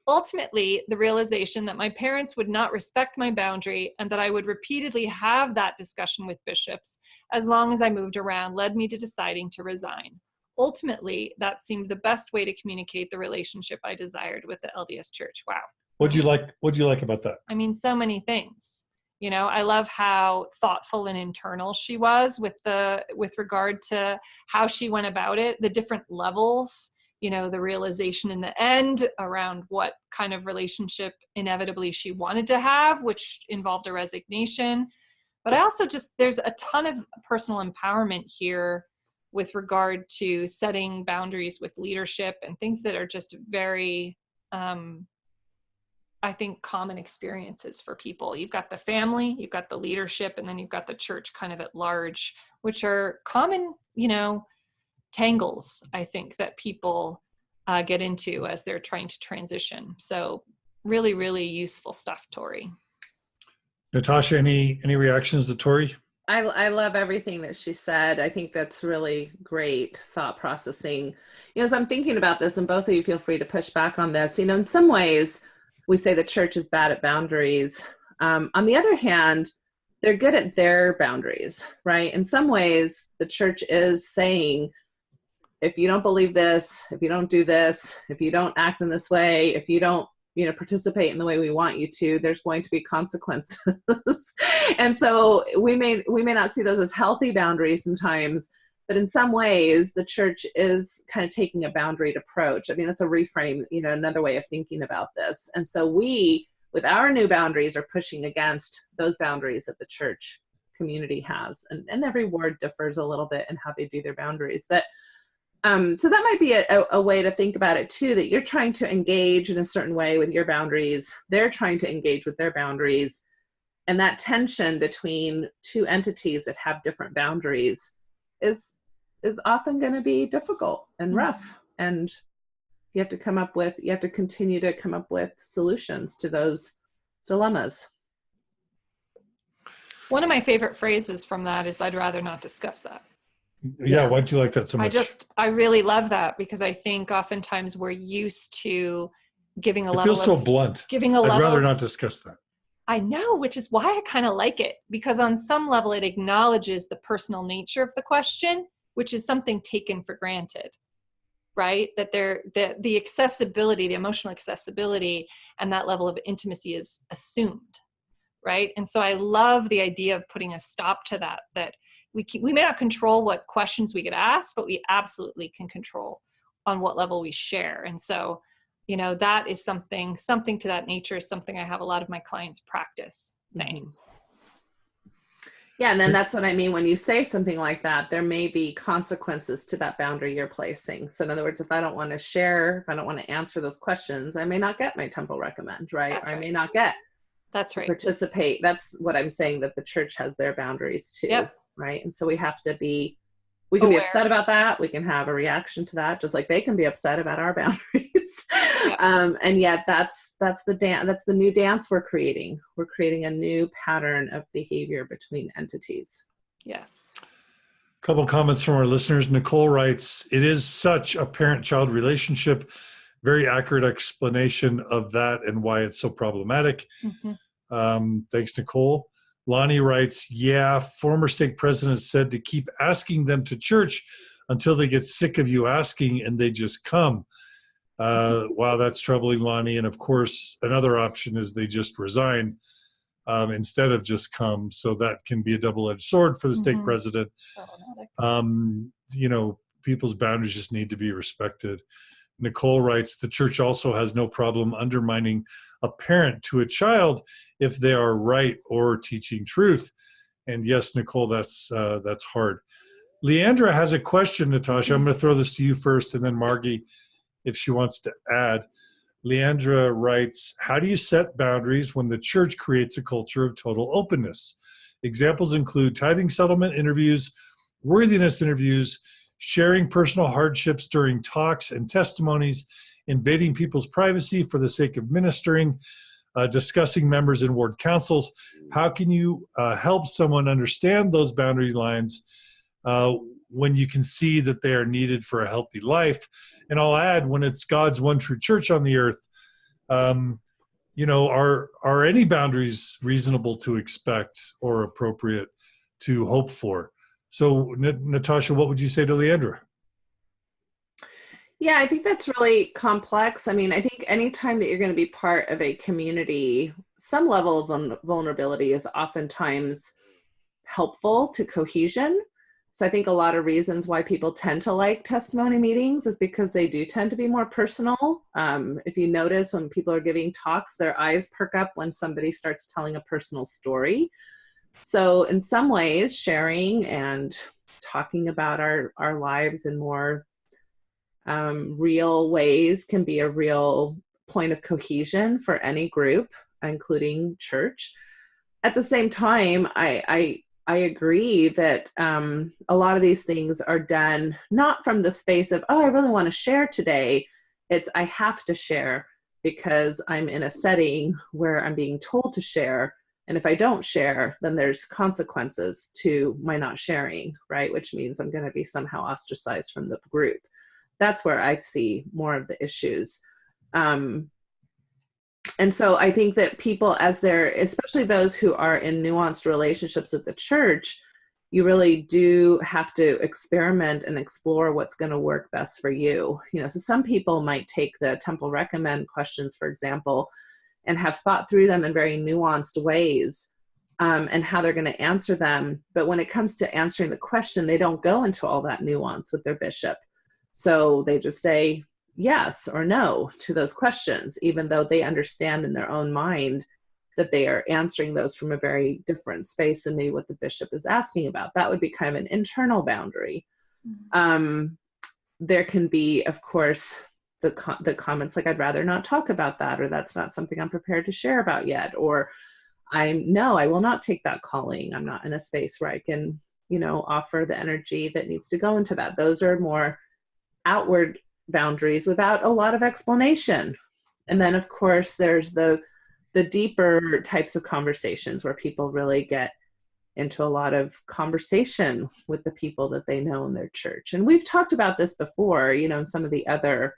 Ultimately, the realization that my parents would not respect my boundary and that I would repeatedly have that discussion with bishops as long as I moved around led me to deciding to resign. Ultimately, that seemed the best way to communicate the relationship I desired with the LDS Church. Wow. What'd you like about that? I mean, so many things. You know, I love how thoughtful and internal she was with regard to how she went about it, the different levels, you know, the realization in the end around what kind of relationship inevitably she wanted to have, which involved a resignation. But I also there's a ton of personal empowerment here with regard to setting boundaries with leadership and things that are just very, I think, common experiences for people. You've got the family, you've got the leadership, and then you've got the church kind of at large, which are common, you know, tangles, I think, that people get into as they're trying to transition. So really, really useful stuff, Tori. Natasha, any reactions to Tori? I love everything that she said. I think that's really great thought processing. You know, as I'm thinking about this, and both of you feel free to push back on this, you know, in some ways, we say the church is bad at boundaries. On the other hand, they're good at their boundaries, right? In some ways, the church is saying, if you don't believe this, if you don't do this, if you don't act in this way, if you don't, you know, participate in the way we want you to, there's going to be consequences. And so we may not see those as healthy boundaries sometimes, but in some ways, the church is kind of taking a boundaried approach. I mean, it's a reframe, you know, another way of thinking about this. And so we, with our new boundaries, are pushing against those boundaries that the church community has. And every ward differs a little bit in how they do their boundaries. But so that might be a way to think about it too, that you're trying to engage in a certain way with your boundaries. They're trying to engage with their boundaries. And that tension between two entities that have different boundaries is often going to be difficult and rough. And you have to continue to come up with solutions to those dilemmas. One of my favorite phrases from that is, I'd rather not discuss that. Yeah. Why do you like that so much? I really love that, because I think oftentimes we're used to giving a level of... It feels so blunt. I'd rather not discuss that. I know, which is why I kind of like it, because on some level it acknowledges the personal nature of the question, which is something taken for granted, right? That the accessibility, the emotional accessibility, and that level of intimacy is assumed, right? And so I love the idea of putting a stop to that we may not control what questions we get asked, but we absolutely can control on what level we share. And so, you know, that is something to that nature is something I have a lot of my clients practice saying. Yeah. And then that's what I mean. When you say something like that, there may be consequences to that boundary you're placing. So in other words, if I don't want to share, if I don't want to answer those questions, I may not get my temple recommend, right? That's or right. I may not get That's right. participate. That's what I'm saying, that the church has their boundaries too. Yep. Right. And so we have to be aware. Upset about that. We can have a reaction to that, just like they can be upset about our boundaries. Yep. And yet that's the new dance we're creating. We're creating a new pattern of behavior between entities. Yes. A couple of comments from our listeners. Nicole writes, it is such a parent-child relationship. Very accurate explanation of that and why it's so problematic. Mm-hmm. Thanks, Nicole. Lonnie writes, yeah, former stake president said to keep asking them to church until they get sick of you asking and they just come. Wow, that's troubling, Lonnie. And of course, another option is they just resign instead of just come. So that can be a double-edged sword for the stake president. You know, people's boundaries just need to be respected. Nicole writes, the church also has no problem undermining a parent to a child if they are right or teaching truth. And yes, Nicole, that's hard. Leandra has a question, Natasha. I'm going to throw this to you first, and then Margie, if she wants to add. Leandra writes, how do you set boundaries when the church creates a culture of total openness? Examples include tithing settlement interviews, worthiness interviews, sharing personal hardships during talks and testimonies, invading people's privacy for the sake of ministering, discussing members in ward councils. How can you help someone understand those boundary lines when you can see that they are needed for a healthy life? And I'll add, when it's God's one true church on the earth, are any boundaries reasonable to expect or appropriate to hope for? So, Natasha, what would you say to Leandra? Yeah, I think that's really complex. I mean, I think anytime that you're going to be part of a community, some level of vulnerability is oftentimes helpful to cohesion. So I think a lot of reasons why people tend to like testimony meetings is because they do tend to be more personal. If you notice, when people are giving talks, their eyes perk up when somebody starts telling a personal story. So in some ways, sharing and talking about our lives in more real ways can be a real point of cohesion for any group, including church. At the same time, I agree that a lot of these things are done not from the space of, oh, I really want to share today. It's, I have to share because I'm in a setting where I'm being told to share. And if I don't share, then there's consequences to my not sharing, right? Which means I'm going to be somehow ostracized from the group. That's where I see more of the issues. And so I think that people, as they're, especially those who are in nuanced relationships with the church, you really do have to experiment and explore what's going to work best for you. You know, so some people might take the temple recommend questions, for example, and have thought through them in very nuanced ways and how they're going to answer them. But when it comes to answering the question, they don't go into all that nuance with their bishop. So they just say yes or no to those questions, even though they understand in their own mind that they are answering those from a very different space than maybe what the bishop is asking about. That would be kind of an internal boundary. Mm-hmm. There can be, of course, the comments like, I'd rather not talk about that, or that's not something I'm prepared to share about yet, or I will not take that calling. I'm not in a space where I can, offer the energy that needs to go into that. Those are more outward boundaries without a lot of explanation. And then, of course, there's the deeper types of conversations where people really get into a lot of conversation with the people that they know in their church. And we've talked about this before, in some of the other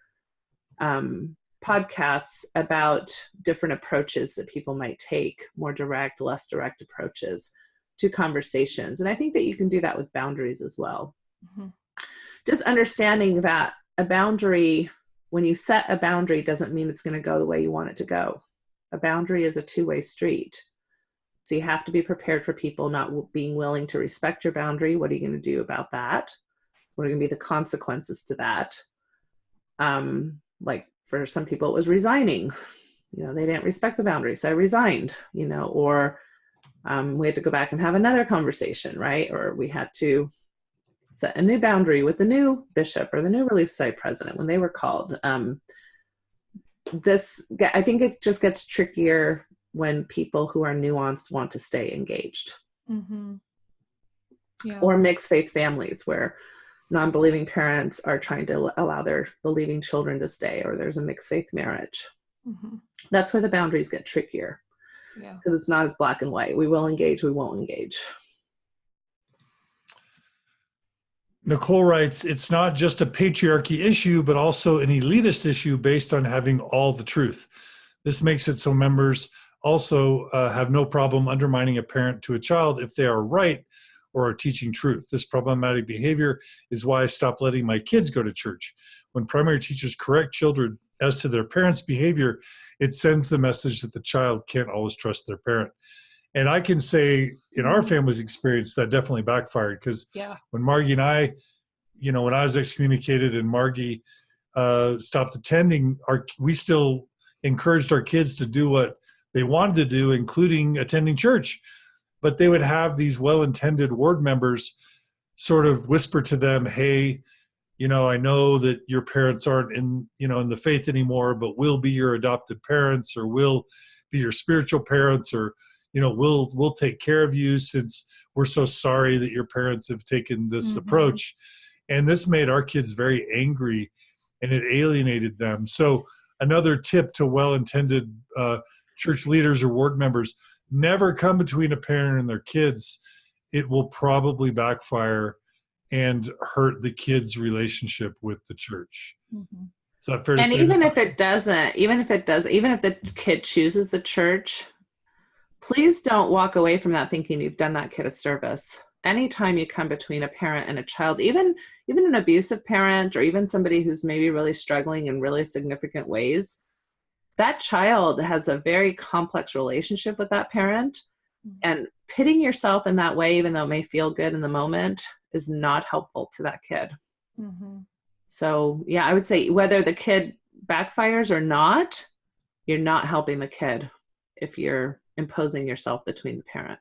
podcasts about different approaches that people might take, more direct, less direct approaches to conversations. And I think that you can do that with boundaries as well. Mm-hmm. Just understanding that a boundary, when you set a boundary, doesn't mean it's going to go the way you want it to go. A boundary is a two-way street. So you have to be prepared for people not being willing to respect your boundary. What are you going to do about that? What are going to be the consequences to that? Like for some people, it was resigning. They didn't respect the boundary, so I resigned, or we had to go back and have another conversation, right? Or we had to set a new boundary with the new bishop or the new Relief Society president when they were called. I think it just gets trickier when people who are nuanced want to stay engaged. Mm-hmm. Yeah. Or mixed faith families where non-believing parents are trying to allow their believing children to stay, or there's a mixed faith marriage. Mm-hmm. That's where the boundaries get trickier. Yeah. Because it's not as black and white. We will engage, we won't engage. Nicole writes, it's not just a patriarchy issue, but also an elitist issue based on having all the truth. This makes it so members also have no problem undermining a parent to a child if they are right or are teaching truth. This problematic behavior is why I stopped letting my kids go to church. When primary teachers correct children as to their parents' behavior, it sends the message that the child can't always trust their parent. And I can say in our family's experience, that definitely backfired because when Margie and I, when I was excommunicated and Margie stopped attending, we still encouraged our kids to do what they wanted to do, including attending church. But they would have these well-intended ward members sort of whisper to them, hey, I know that your parents aren't in the faith anymore, but we'll be your adopted parents, or we'll be your spiritual parents, or we'll take care of you, since we're so sorry that your parents have taken this approach. And this made our kids very angry, and it alienated them. So another tip to well-intended church leaders or ward members: never come between a parent and their kids. It will probably backfire and hurt the kid's relationship with the church. Is that fair to say? And even if it doesn't, even if the kid chooses the church, please don't walk away from that thinking you've done that kid a service. Anytime you come between a parent and a child, even an abusive parent, or even somebody who's maybe really struggling in really significant ways, that child has a very complex relationship with that parent. And pitting yourself in that way, even though it may feel good in the moment, is not helpful to that kid. So yeah, I would say whether the kid backfires or not, you're not helping the kid if you're imposing yourself between the parent.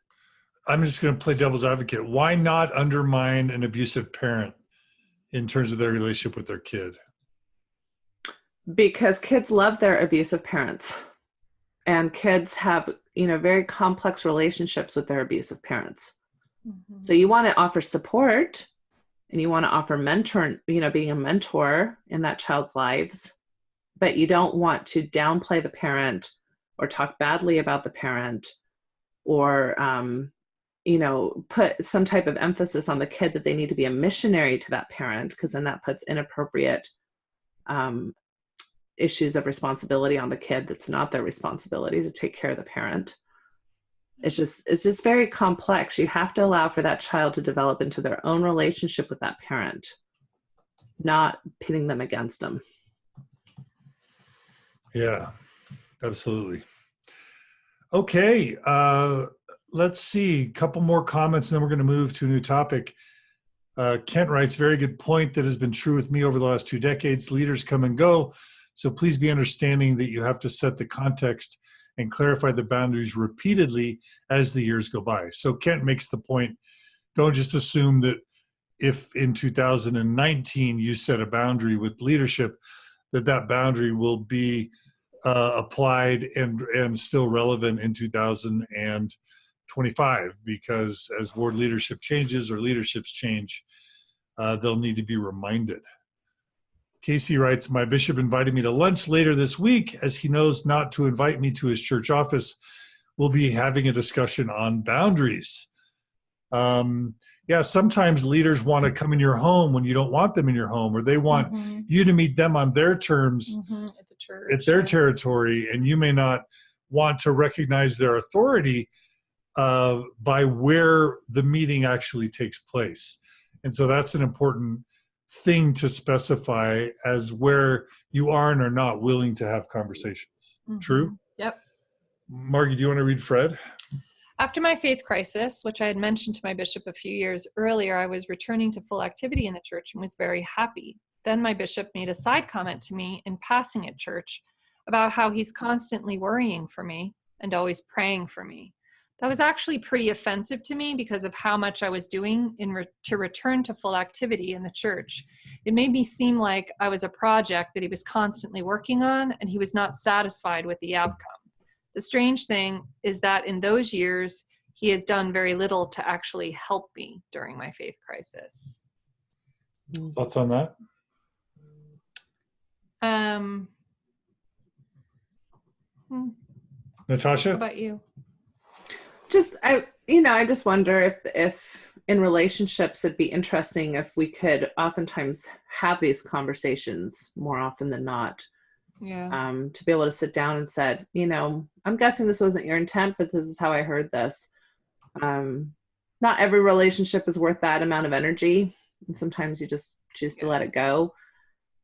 I'm just going to play devil's advocate. Why not undermine an abusive parent in terms of their relationship with their kid? Because kids love their abusive parents, and kids have, very complex relationships with their abusive parents. So you want to offer support, and you want to offer being a mentor in that child's lives, but you don't want to downplay the parent or talk badly about the parent, or, put some type of emphasis on the kid that they need to be a missionary to that parent, because then that puts inappropriate issues of responsibility on the kid that's not their responsibility to take care of the parent. It's just very complex. You have to allow for that child to develop into their own relationship with that parent, not pitting them against them. Yeah, absolutely. Okay, let's see. A couple more comments, and then we're going to move to a new topic. Kent writes, very good point that has been true with me over the last 2 decades. Leaders come and go, so please be understanding that you have to set the context and clarify the boundaries repeatedly as the years go by. So Kent makes the point, don't just assume that if in 2019 you set a boundary with leadership, that boundary will be applied and still relevant in 2025, because as ward leadership changes or leaderships change, they'll need to be reminded. Casey writes, my bishop invited me to lunch later this week. As he knows not to invite me to his church office, we'll be having a discussion on boundaries. Yeah, sometimes leaders want to come in your home when you don't want them in your home, or they want you to meet them on their terms at the church, at their territory, and you may not want to recognize their authority by where the meeting actually takes place. And so that's an important thing to specify as where you are and are not willing to have conversations. True? Yep. Margie, do you want to read Fred? After my faith crisis, which I had mentioned to my bishop a few years earlier, I was returning to full activity in the church and was very happy. Then my bishop made a side comment to me in passing at church about how he's constantly worrying for me and always praying for me. That was actually pretty offensive to me because of how much I was doing to return to full activity in the church. It made me seem like I was a project that he was constantly working on, and he was not satisfied with the outcome. The strange thing is that in those years, he has done very little to actually help me during my faith crisis. Thoughts on that? Natasha? How about you? I just wonder if in relationships, it'd be interesting if we could oftentimes have these conversations more often than not. Yeah. To be able to sit down and said, I'm guessing this wasn't your intent, but this is how I heard this. Not every relationship is worth that amount of energy. And sometimes you just choose to let it go.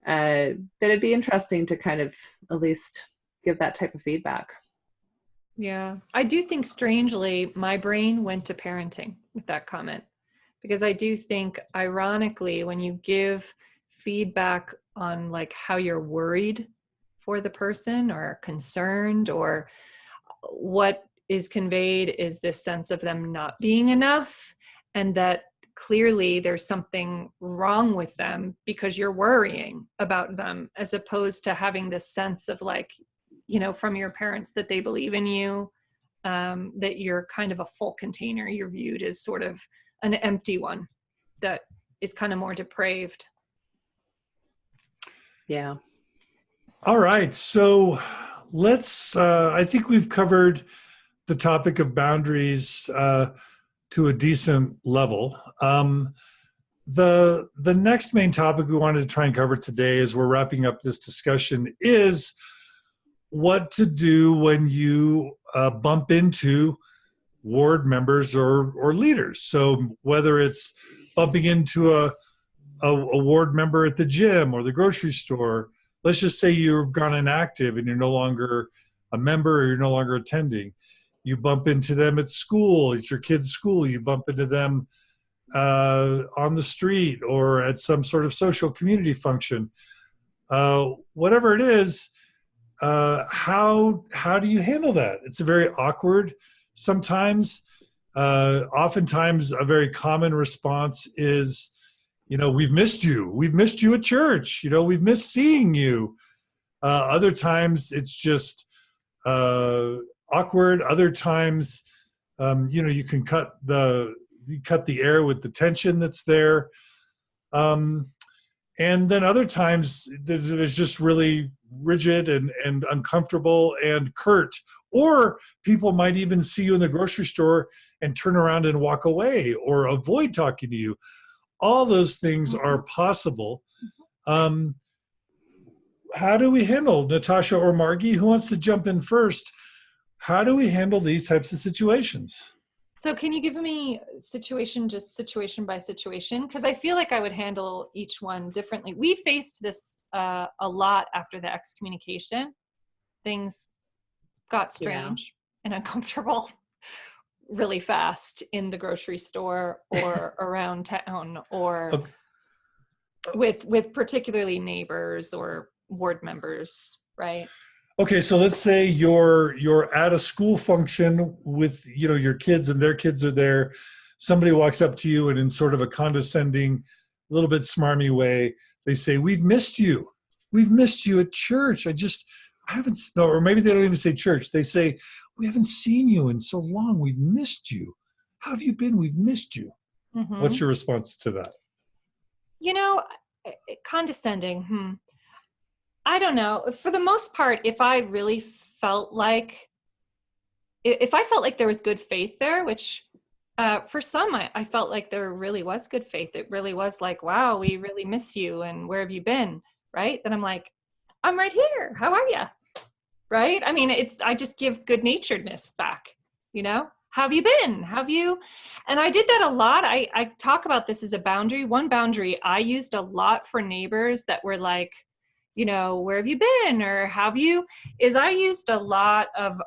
But it'd be interesting to kind of at least give that type of feedback. Yeah. I do think strangely, my brain went to parenting with that comment, because I do think ironically, when you give feedback on like how you're worried for the person or concerned, or what is conveyed is this sense of them not being enough, and that clearly there's something wrong with them because you're worrying about them, as opposed to having this sense of like, you know, from your parents that they believe in you, that you're kind of a full container. You're viewed as sort of an empty one that is kind of more depraved. Yeah. All right. So let's, I think we've covered the topic of boundaries to a decent level. The next main topic we wanted to try and cover today, as we're wrapping up this discussion, is what to do when you bump into ward members or leaders. So whether it's bumping into a ward member at the gym or the grocery store, let's just say you've gone inactive and you're no longer a member or you're no longer attending. You bump into them at school, at your kid's school, you bump into them on the street or at some sort of social community function. Whatever it is, how do you handle that? It's a very awkward sometimes. Oftentimes a very common response is, you know, we've missed you. We've missed you at church. You know, we've missed seeing you. Other times it's just awkward. Other times, you know, you can cut the air with the tension that's there. And then other times there's just really rigid and uncomfortable and curt. Or people might even see you in the grocery store and turn around and walk away or avoid talking to you. All those things are possible. How do we handle, Natasha or Margie, who wants to jump in first? How do we handle these types of situations? So can you give me situation by situation? Because I feel like I would handle each one differently. We faced this a lot after the excommunication. Things got strange and uncomfortable really fast in the grocery store or around town, or with particularly neighbors or ward members, right? Okay, so let's say you're at a school function with, you know, your kids and their kids are there. Somebody walks up to you and in sort of a condescending, a little bit smarmy way, they say, "We've missed you. We've missed you at church. I haven't," no, or maybe they don't even say church. They say, "We haven't seen you in so long. We've missed you. How have you been? We've missed you." Mm-hmm. What's your response to that? You know, condescending. I don't know. For the most part, if I felt like there was good faith there, which for some, I felt like there really was good faith. It really was like, wow, we really miss you. And where have you been? Right. Then I'm like, I'm right here. How are you? Right. I mean, I just give good naturedness back, you know, how have you been? And I did that a lot. I talk about this as a boundary. One boundary I used a lot for neighbors that were like, you know, where have you been? Or have you, is I used a lot of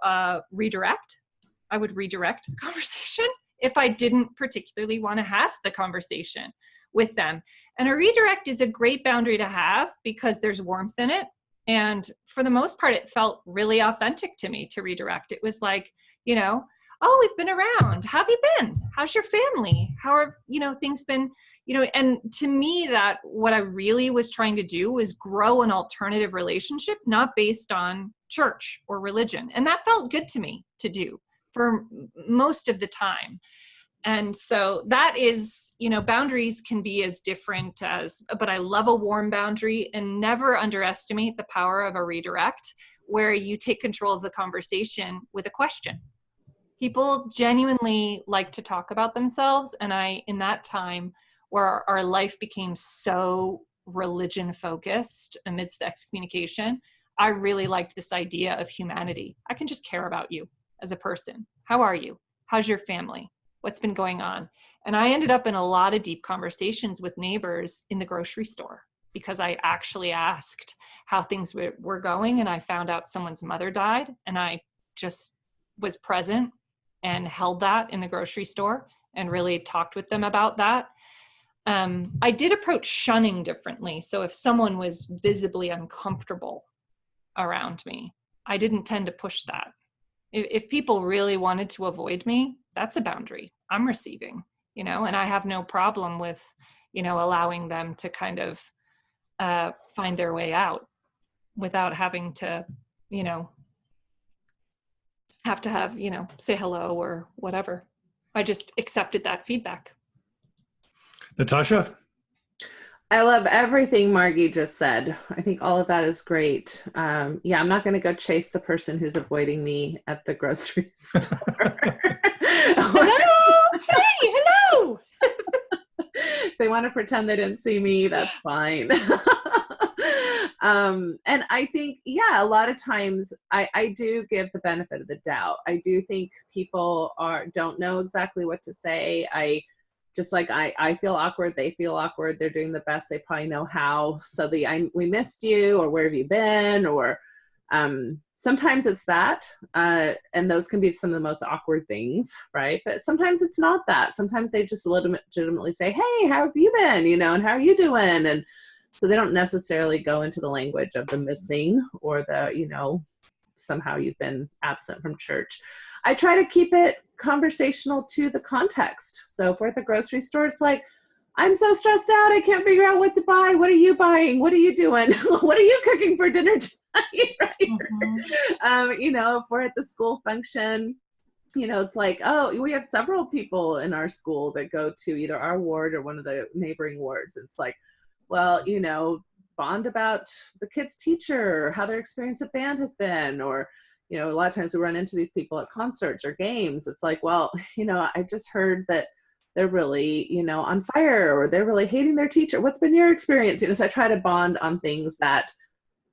redirect. I would redirect the conversation if I didn't particularly want to have the conversation with them. And a redirect is a great boundary to have because there's warmth in it. And for the most part, it felt really authentic to me to redirect. It was like, you know, oh, we've been around. How have you been? How's your family? How are, you know, things been, you know, and to me that what I really was trying to do was grow an alternative relationship, not based on church or religion. And that felt good to me to do for most of the time. And so that is, you know, boundaries can be as different as, but I love a warm boundary, and never underestimate the power of a redirect where you take control of the conversation with a question. People genuinely like to talk about themselves. And in that time where our life became so religion focused amidst the excommunication, I really liked this idea of humanity. I can just care about you as a person. How are you? How's your family? What's been going on? And I ended up in a lot of deep conversations with neighbors in the grocery store because I actually asked how things were going, and I found out someone's mother died, and I just was present and held that in the grocery store and really talked with them about that. I did approach shunning differently. So if someone was visibly uncomfortable around me, I didn't tend to push that. If people really wanted to avoid me, that's a boundary. I'm receiving. and I have no problem with, allowing them to kind of find their way out without having to, say hello or whatever. I just accepted that feedback. Natasha? I love everything Margie just said. I think all of that is great. I'm not going to go chase the person who's avoiding me at the grocery store. Hello! Hey, hello! If they want to pretend they didn't see me, that's fine. And I think, a lot of times I do give the benefit of the doubt. I do think people don't know exactly what to say. I feel awkward, they feel awkward, they're doing the best they probably know how. So we missed you, or where have you been, or sometimes it's that, and those can be some of the most awkward things, right? But sometimes it's not that. Sometimes they just legitimately say, hey, how have you been, and how are you doing? And so they don't necessarily go into the language of the missing or the, somehow you've been absent from church. I try to keep it conversational to the context. So if we're at the grocery store, it's like, I'm so stressed out, I can't figure out what to buy. What are you buying? What are you doing? What are you cooking for dinner tonight? Right? If we're at the school function, it's like, oh, we have several people in our school that go to either our ward or one of the neighboring wards. It's like, well, bond about the kid's teacher, or how their experience at band has been, or a lot of times we run into these people at concerts or games. It's like, well, I just heard that they're really, on fire, or they're really hating their teacher. What's been your experience? So I try to bond on things that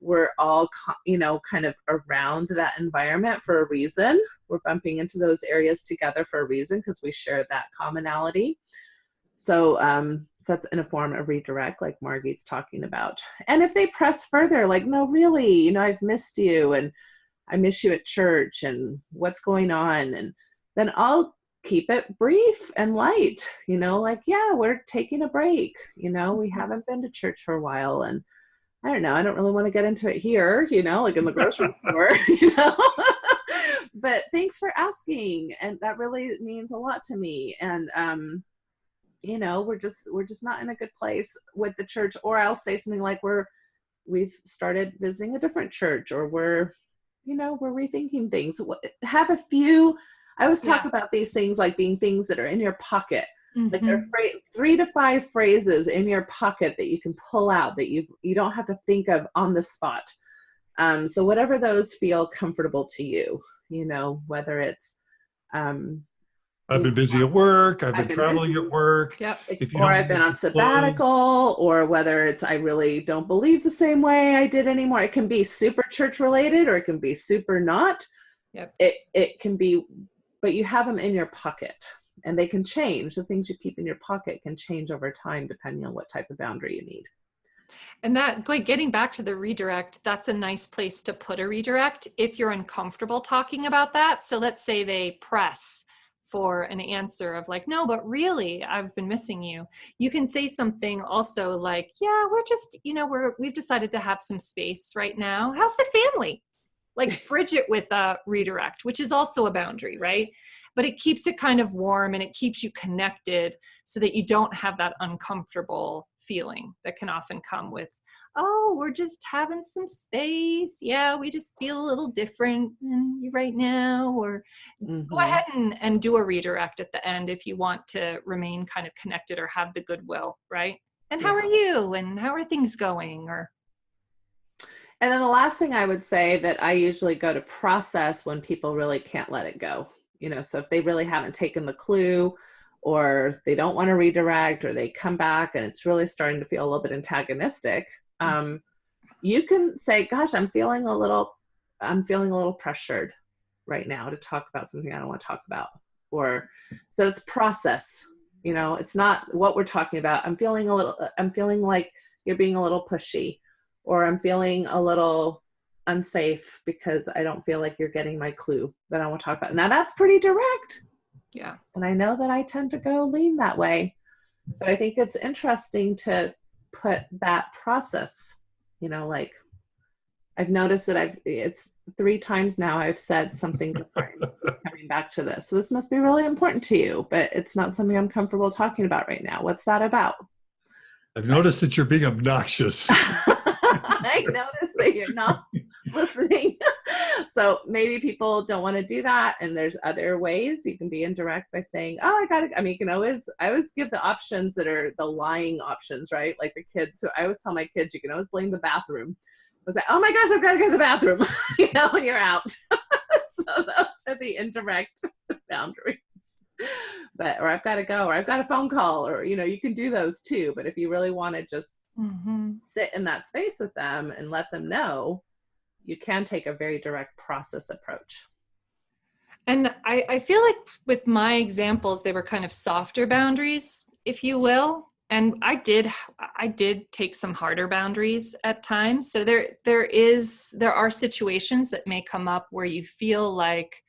we're all, kind of around that environment for a reason. We're bumping into those areas together for a reason, because we share that commonality. So that's in a form of redirect, like Margie's talking about. And if they press further, like, no, really, I've missed you, and I miss you at church, and what's going on? And then I'll keep it brief and light, like, we're taking a break. We haven't been to church for a while, and I don't know, I don't really want to get into it here, like in the grocery store, but thanks for asking. And that really means a lot to me. And, we're just not in a good place with the church. Or I'll say something like, we've started visiting a different church, or we're rethinking things. Have a few, I always talk about these things like being things that are in your pocket. Mm-hmm. Like there are 3 to 5 phrases in your pocket that you can pull out, that you don't have to think of on the spot. So whatever those feel comfortable to you, whether it's, I've been busy at work. I've been traveling at work. Yep. Or I've been on sabbatical, or whether it's, I really don't believe the same way I did anymore. It can be super church related, or it can be super not. Yep. It can be, but you have them in your pocket, and they can change. The things you keep in your pocket can change over time, depending on what type of boundary you need. And that, getting back to the redirect, that's a nice place to put a redirect if you're uncomfortable talking about that. So let's say they press for an answer of like, no, but really, I've been missing you. You can say something also like, we're just, we've decided to have some space right now. How's the family? Like bridge it with a redirect, which is also a boundary, right? But it keeps it kind of warm, and it keeps you connected, so that you don't have that uncomfortable feeling that can often come with, oh, we're just having some space. Yeah, we just feel a little different right now. Or go ahead and do a redirect at the end if you want to remain kind of connected or have the goodwill, right? And how are you? And how are things going? And then the last thing I would say that I usually go to process when people really can't let it go. So if they really haven't taken the clue, or they don't want to redirect, or they come back and it's really starting to feel a little bit antagonistic, you can say, gosh, I'm feeling a little pressured right now to talk about something I don't want to talk about. Or, so it's process, it's not what we're talking about. I'm feeling like you're being a little pushy, or I'm feeling a little unsafe because I don't feel like you're getting my clue that I want to talk about. Now that's pretty direct. Yeah. And I know that I tend to go lean that way, but I think it's interesting to put that process, like I've noticed that it's 3 times now I've said something different coming back to this. So this must be really important to you, but it's not something I'm comfortable talking about right now. What's that about? I've noticed that you're being obnoxious. I noticed that you're not listening. So maybe people don't want to do that. And there's other ways you can be indirect by saying, oh, I mean, I always give the options that are the lying options, right? Like the kids. So I always tell my kids, you can always blame the bathroom. I was like, oh my gosh, I've got to go to the bathroom, when you're out. So those are the indirect boundaries. But, or I've got to go, or I've got a phone call, or, you can do those too. But if you really want to just sit in that space with them and let them know, you can take a very direct process approach. And I feel like with my examples, they were kind of softer boundaries, if you will. And I did take some harder boundaries at times. So there are situations that may come up where you feel like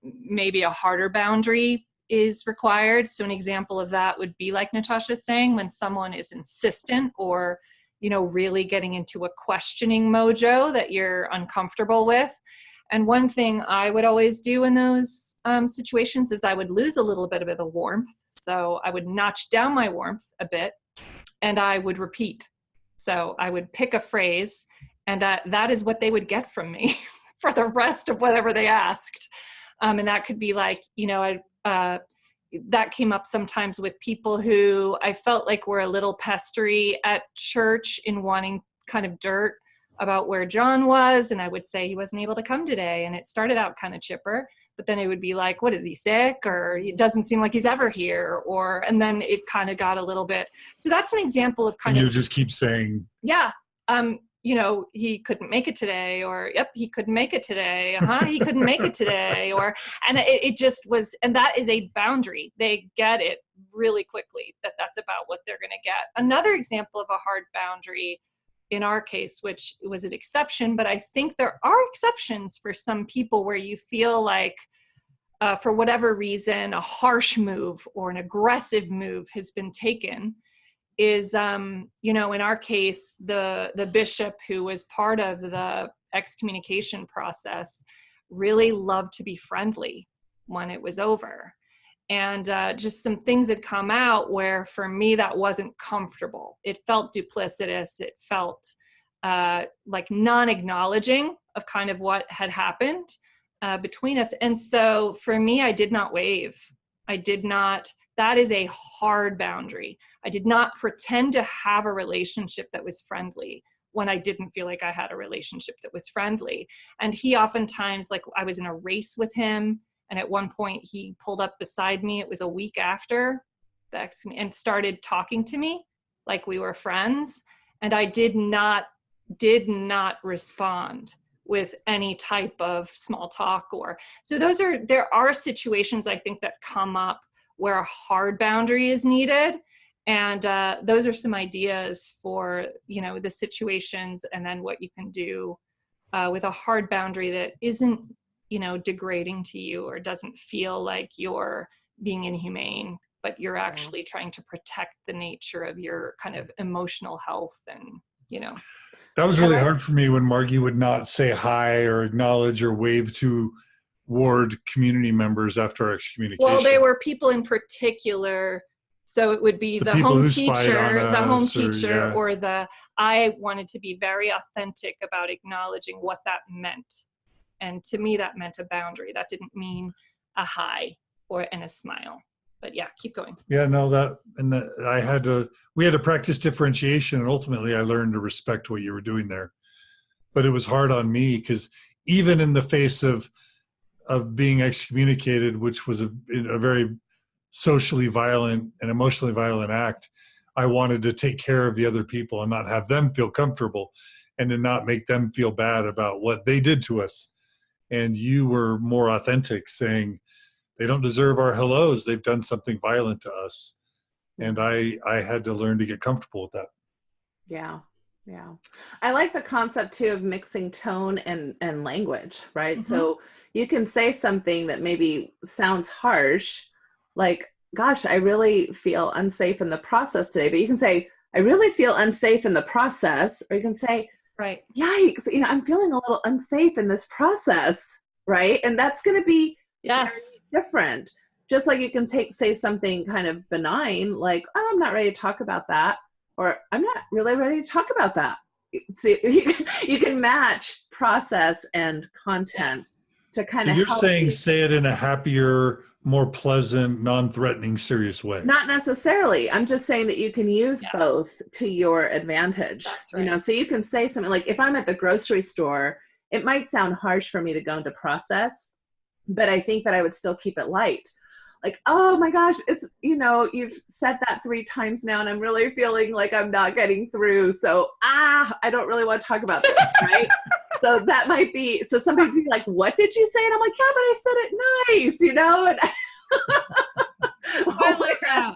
maybe a harder boundary is required. So an example of that would be like Natasha's saying, when someone is insistent or, really getting into a questioning mojo that you're uncomfortable with. And one thing I would always do in those situations is I would lose a little bit of the warmth. So I would notch down my warmth a bit and I would repeat. So I would pick a phrase and that is what they would get from me for the rest of whatever they asked. And that could be like, that came up sometimes with people who I felt like were a little pestery at church in wanting kind of dirt about where John was. And I would say he wasn't able to come today. And it started out kind of chipper, but then it would be like, what, is he sick? Or it doesn't seem like he's ever here. And then it kind of got a little bit. So that's an example of kind of. You just keep saying. Yeah. He couldn't make it today, or, yep, he couldn't make it today. He couldn't make it today. And it just was, and that is a boundary. They get it really quickly that that's about what they're going to get. Another example of a hard boundary in our case, which was an exception, but I think there are exceptions for some people where you feel like, for whatever reason, a harsh move or an aggressive move has been taken. Is, in our case, the bishop who was part of the excommunication process really loved to be friendly when it was over. And just some things had come out where for me that wasn't comfortable. It felt duplicitous. It felt like non-acknowledging of kind of what had happened between us. And so for me, I did not wave. That is a hard boundary. I did not pretend to have a relationship that was friendly when I didn't feel like I had a relationship that was friendly. And he oftentimes, like I was in a race with him, and at one point he pulled up beside me. It was a week after and started talking to me like we were friends. And I did not respond with any type of small talk so there are situations I think that come up where a hard boundary is needed. And those are some ideas for, the situations and then what you can do with a hard boundary that isn't, degrading to you or doesn't feel like you're being inhumane, but you're actually trying to protect the nature of your kind of emotional health and, That was really hard for me when Margie would not say hi or acknowledge or wave to ward community members after our excommunication. Well, there were people in particular. So it would be the home teacher, or I wanted to be very authentic about acknowledging what that meant. And to me, that meant a boundary. That didn't mean a hi and a smile. But yeah, keep going. Yeah, no, we had to practice differentiation, and ultimately I learned to respect what you were doing there. But it was hard on me because even in the face of being excommunicated, which was a very socially violent and emotionally violent act, I wanted to take care of the other people and not have them feel comfortable and to not make them feel bad about what they did to us. And you were more authentic, saying, they don't deserve our hellos. They've done something violent to us. And I had to learn to get comfortable with that. Yeah. Yeah. I like the concept too of mixing tone and language, right? Mm-hmm. So you can say something that maybe sounds harsh, like, gosh, I really feel unsafe in the process today. But you can say, I really feel unsafe in the process. Or you can say, Right. yikes, I'm feeling a little unsafe in this process, right? And that's going to be very Yes. different. Just like you can say something kind of benign, like, oh, I'm not ready to talk about that, or I'm not really ready to talk about that. See, you can match process and content to kind So of you're help saying you. say it in a happier, more pleasant, non-threatening, serious way. Not necessarily. I'm just saying that you can use Yeah. both to your advantage. That's right. So you can say something like, if I'm at the grocery store, it might sound harsh for me to go into process, but I think that I would still keep it light. Like, oh my gosh, it's, you've said that 3 times now and I'm really feeling like I'm not getting through. So, I don't really want to talk about this, right? So that might be, so somebody would be like, what did you say? And I'm like, yeah, but I said it nice, And I like that.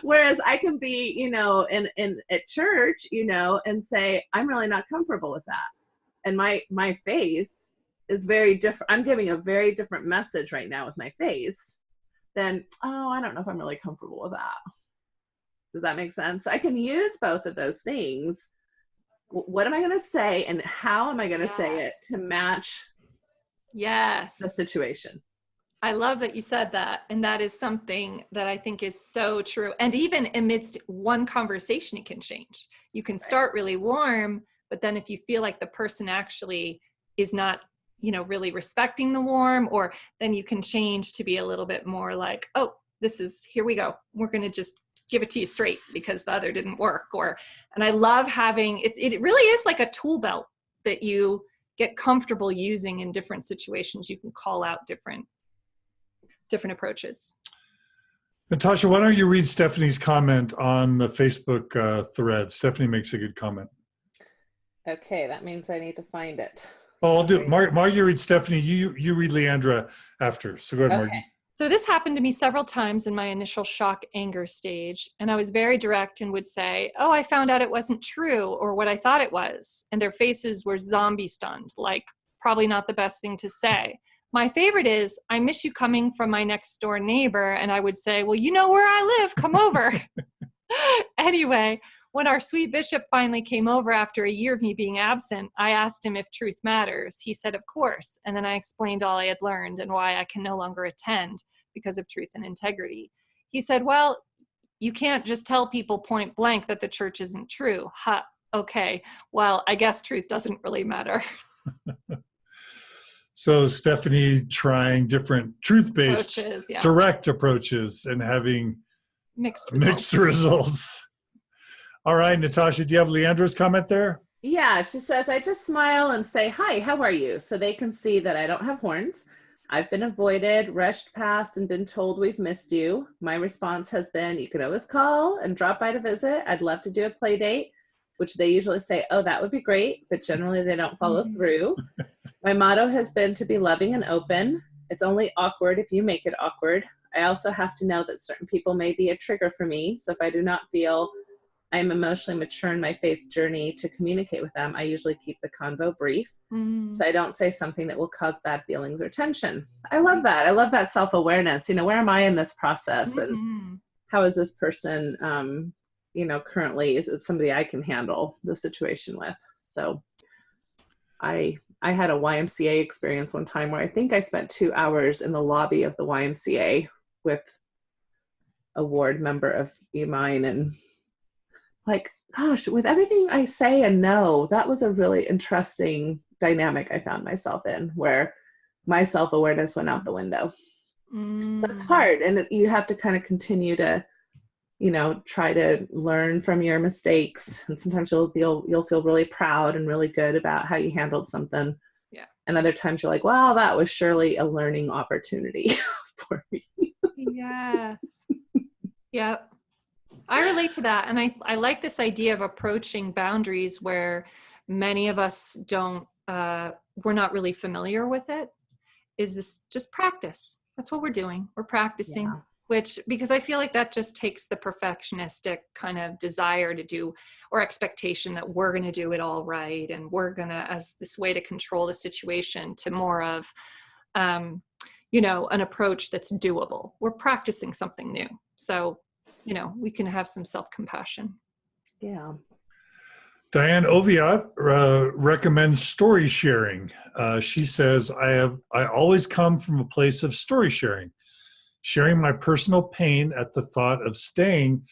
Whereas I can be, in at church, and say, I'm really not comfortable with that. And my face is very different. I'm giving a very different message right now with my face than, oh, I don't know if I'm really comfortable with that. Does that make sense? I can use both of those things. What am I going to say and how am I going to say it to match the situation? I love that you said that. And that is something that I think is so true. And even amidst one conversation, it can change. You can start really warm, but then if you feel like the person actually is not, really respecting the warm, or then you can change to be a little bit more like, oh, here we go. We're going to just give it to you straight because the other didn't work. And I love having, it really is like a tool belt that you get comfortable using in different situations. You can call out different approaches. Natasha, why don't you read Stephanie's comment on the Facebook thread? Stephanie makes a good comment. Okay, that means I need to find it. Oh, I'll do it. Margie, read Stephanie. You read Leandra after. So go ahead, Okay. Margie. So this happened to me several times in my initial shock anger stage. And I was very direct and would say, oh, I found out it wasn't true or what I thought it was. And their faces were zombie stunned, like probably not the best thing to say. My favorite is, I miss you coming from my next door neighbor. And I would say, well, you know where I live, come over. Anyway, when our sweet bishop finally came over after a year of me being absent, I asked him if truth matters. He said, of course. And then I explained all I had learned and why I can no longer attend because of truth and integrity. He said, well, you can't just tell people point blank that the church isn't true. Ha, okay. Well, I guess truth doesn't really matter. So Stephanie trying different truth-based, direct approaches and having mixed results. All right, Natasha, do you have Leandra's comment there? Yeah, she says, I just smile and say, hi, how are you? So they can see that I don't have horns. I've been avoided, rushed past, and been told we've missed you. My response has been, you can always call and drop by to visit. I'd love to do a play date, which they usually say, oh, that would be great, but generally they don't follow through. My motto has been to be loving and open. It's only awkward if you make it awkward. I also have to know that certain people may be a trigger for me. So if I do not feel I am emotionally mature in my faith journey to communicate with them, I usually keep the convo brief. So I don't say something that will cause bad feelings or tension. I love that. I love that self-awareness. Where am I in this process? And how is this person, currently, is it somebody I can handle the situation with? So I had a YMCA experience one time where I think I spent 2 hours in the lobby of the YMCA with a ward member of mine, and like, gosh, with everything I say and know, that was a really interesting dynamic I found myself in, where my self-awareness went out the window. So it's hard, and you have to kind of continue to, try to learn from your mistakes. And sometimes you'll feel really proud and really good about how you handled something. Yeah. And other times you're like, wow, that was surely a learning opportunity for me. Yes. Yep. I relate to that. And I like this idea of approaching boundaries where many of us we're not really familiar with it. Is this just practice? That's what we're doing. We're practicing. Yeah. Because I feel like that just takes the perfectionistic kind of desire to do, or expectation that we're going to do it all right. And we're going to, as this way to control the situation, to more of, an approach that's doable. We're practicing something new. So, we can have some self-compassion. Yeah. Diane Oviatt recommends story sharing. She says, I always come from a place of story sharing my personal pain at the thought of staying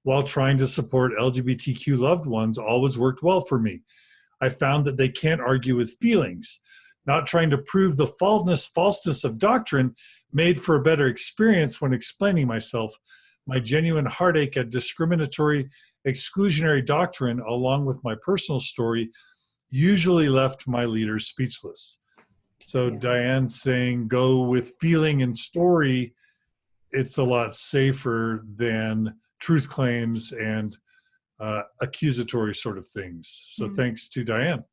while trying to support LGBTQ loved ones always worked well for me. I found that they can't argue with feelings. Not trying to prove the falseness of doctrine made for a better experience when explaining myself. My genuine heartache at discriminatory, exclusionary doctrine, along with my personal story, usually left my leaders speechless. So Diane's saying, go with feeling and story. It's a lot safer than truth claims and accusatory sort of things. So thanks to Diane.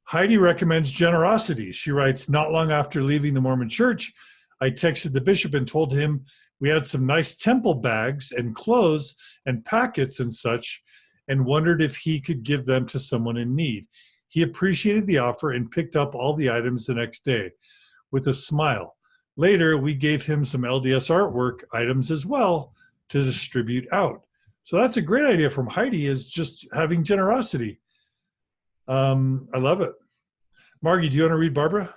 Heidi recommends generosity. She writes, not long after leaving the Mormon church, I texted the bishop and told him we had some nice temple bags and clothes and packets and such, and wondered if he could give them to someone in need. He appreciated the offer and picked up all the items the next day with a smile. Later, we gave him some LDS artwork items as well to distribute out. So that's a great idea from Heidi, is just having generosity. I love it. Margie, do you want to read Barbara?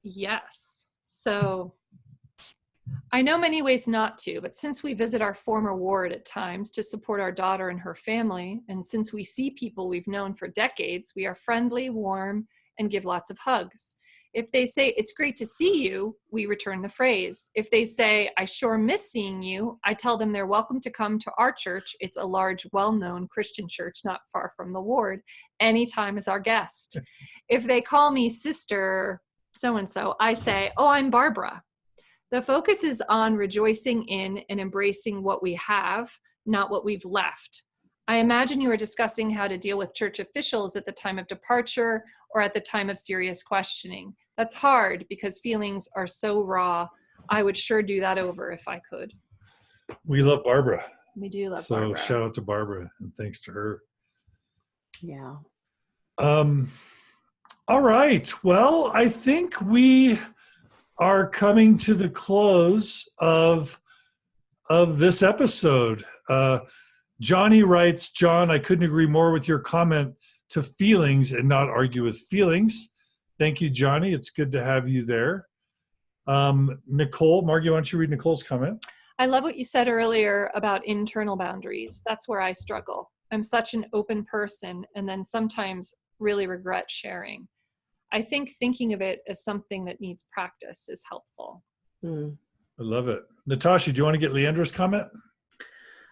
Yes. So I know many ways not to, but since we visit our former ward at times to support our daughter and her family, and since we see people we've known for decades, we are friendly, warm, and give lots of hugs. If they say, it's great to see you, we return the phrase. If they say, I sure miss seeing you, I tell them they're welcome to come to our church. It's a large, well-known Christian church not far from the ward. Anytime as our guest. If they call me sister so-and-so, I say, oh, I'm Barbara. The focus is on rejoicing in and embracing what we have, not what we've left. I imagine you are discussing how to deal with church officials at the time of departure or at the time of serious questioning. That's hard because feelings are so raw. I would sure do that over if I could. We love Barbara. We do love Barbara. So shout out to Barbara and thanks to her. Yeah. All right. Well, I think we are coming to the close of this episode. Johnny writes, John, I couldn't agree more with your comment to feelings and not argue with feelings. Thank you, Johnny. It's good to have you there. Nicole, Margie, why don't you read Nicole's comment? I love what you said earlier about internal boundaries. That's where I struggle. I'm such an open person and then sometimes really regret sharing. I think thinking of it as something that needs practice is helpful. I love it. Natasha, do you want to get Leandra's comment?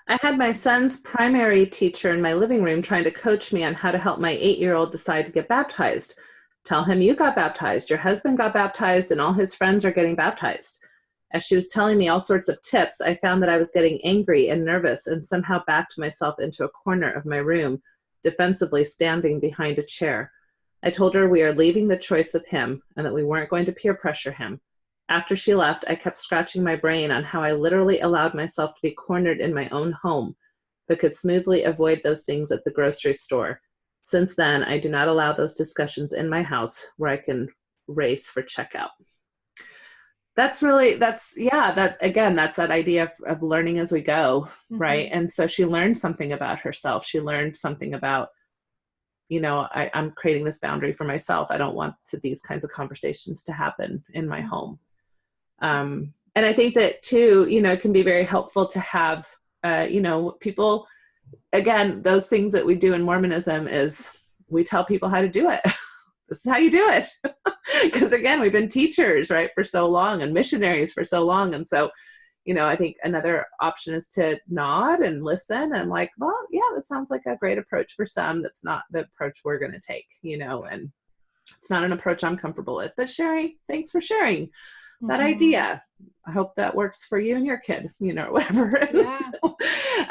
I had my son's primary teacher in my living room trying to coach me on how to help my 8-year-old decide to get baptized. Tell him you got baptized, your husband got baptized, and all his friends are getting baptized. As she was telling me all sorts of tips, I found that I was getting angry and nervous and somehow backed myself into a corner of my room, defensively standing behind a chair. I told her we are leaving the choice with him and that we weren't going to peer pressure him. After she left, I kept scratching my brain on how I literally allowed myself to be cornered in my own home, but could smoothly avoid those things at the grocery store. Since then, I do not allow those discussions in my house where I can race for checkout. That's that idea of learning as we go, right? And so she learned something about herself. She learned something about, I'm creating this boundary for myself. I don't want these kinds of conversations to happen in my home. And I think that too, it can be very helpful to have, people, again, those things that we do in Mormonism is we tell people how to do it. This is how you do it. Because again, we've been teachers, right, for so long and missionaries for so long. And so, I think another option is to nod and listen and like, well, yeah, that sounds like a great approach for some. That's not the approach we're going to take, and it's not an approach I'm comfortable with. But sharing, thanks for sharing that idea. I hope that works for you and your kid, or whatever it is.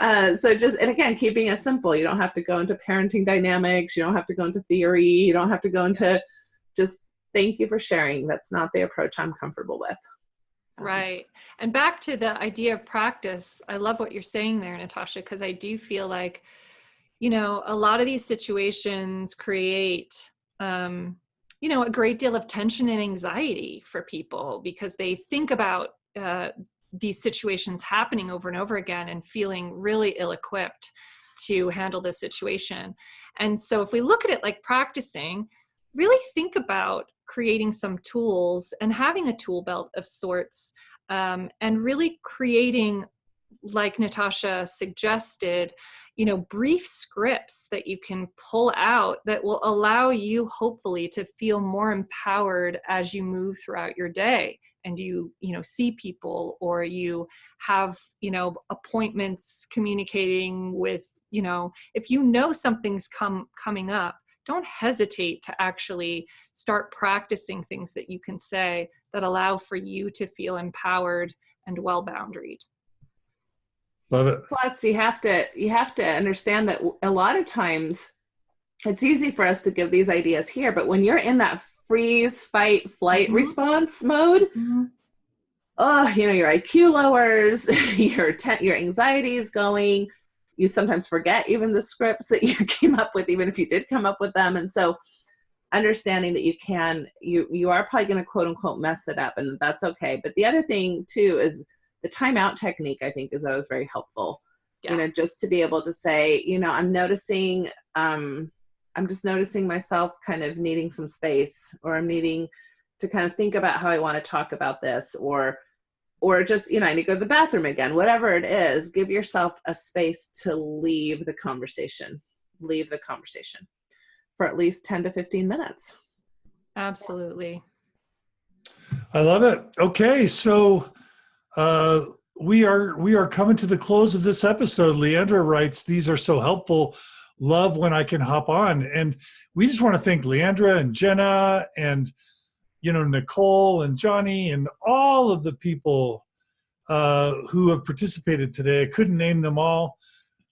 Yeah. So just, and again, keeping it simple. You don't have to go into parenting dynamics. You don't have to go into theory. You don't have to go into just thank you for sharing. That's not the approach I'm comfortable with. Right. And back to the idea of practice, I love what you're saying there, Natasha, because I do feel like, a lot of these situations create, a great deal of tension and anxiety for people because they think about these situations happening over and over again and feeling really ill-equipped. to handle this situation. And so if we look at it like practicing, really think about creating some tools and having a tool belt of sorts, and really creating, like Natasha suggested, brief scripts that you can pull out that will allow you hopefully to feel more empowered as you move throughout your day, and you see people, or you have appointments communicating with, if something's coming up, don't hesitate to actually start practicing things that you can say that allow for you to feel empowered and well-boundaried. Love it. Plus, you have to understand that a lot of times it's easy for us to give these ideas here, but when you're in that freeze, fight, flight response mode, your IQ lowers, your anxiety is going. You sometimes forget even the scripts that you came up with, even if you did come up with them. And so understanding that you are probably going to quote unquote mess it up, and that's okay. But the other thing too is the timeout technique, I think, is always very helpful. Yeah. Just to be able to say, I'm just noticing myself kind of needing some space, or I'm needing to kind of think about how I want to talk about this, or just, I need to go to the bathroom again, whatever it is. Give yourself a space to leave the conversation for at least 10 to 15 minutes. Absolutely. I love it. Okay. So, we are coming to the close of this episode. Leandra writes, "These are so helpful. Love when I can hop on." And we just want to thank Leandra and Jenna and, Nicole and Johnny and all of the people who have participated today. I couldn't name them all.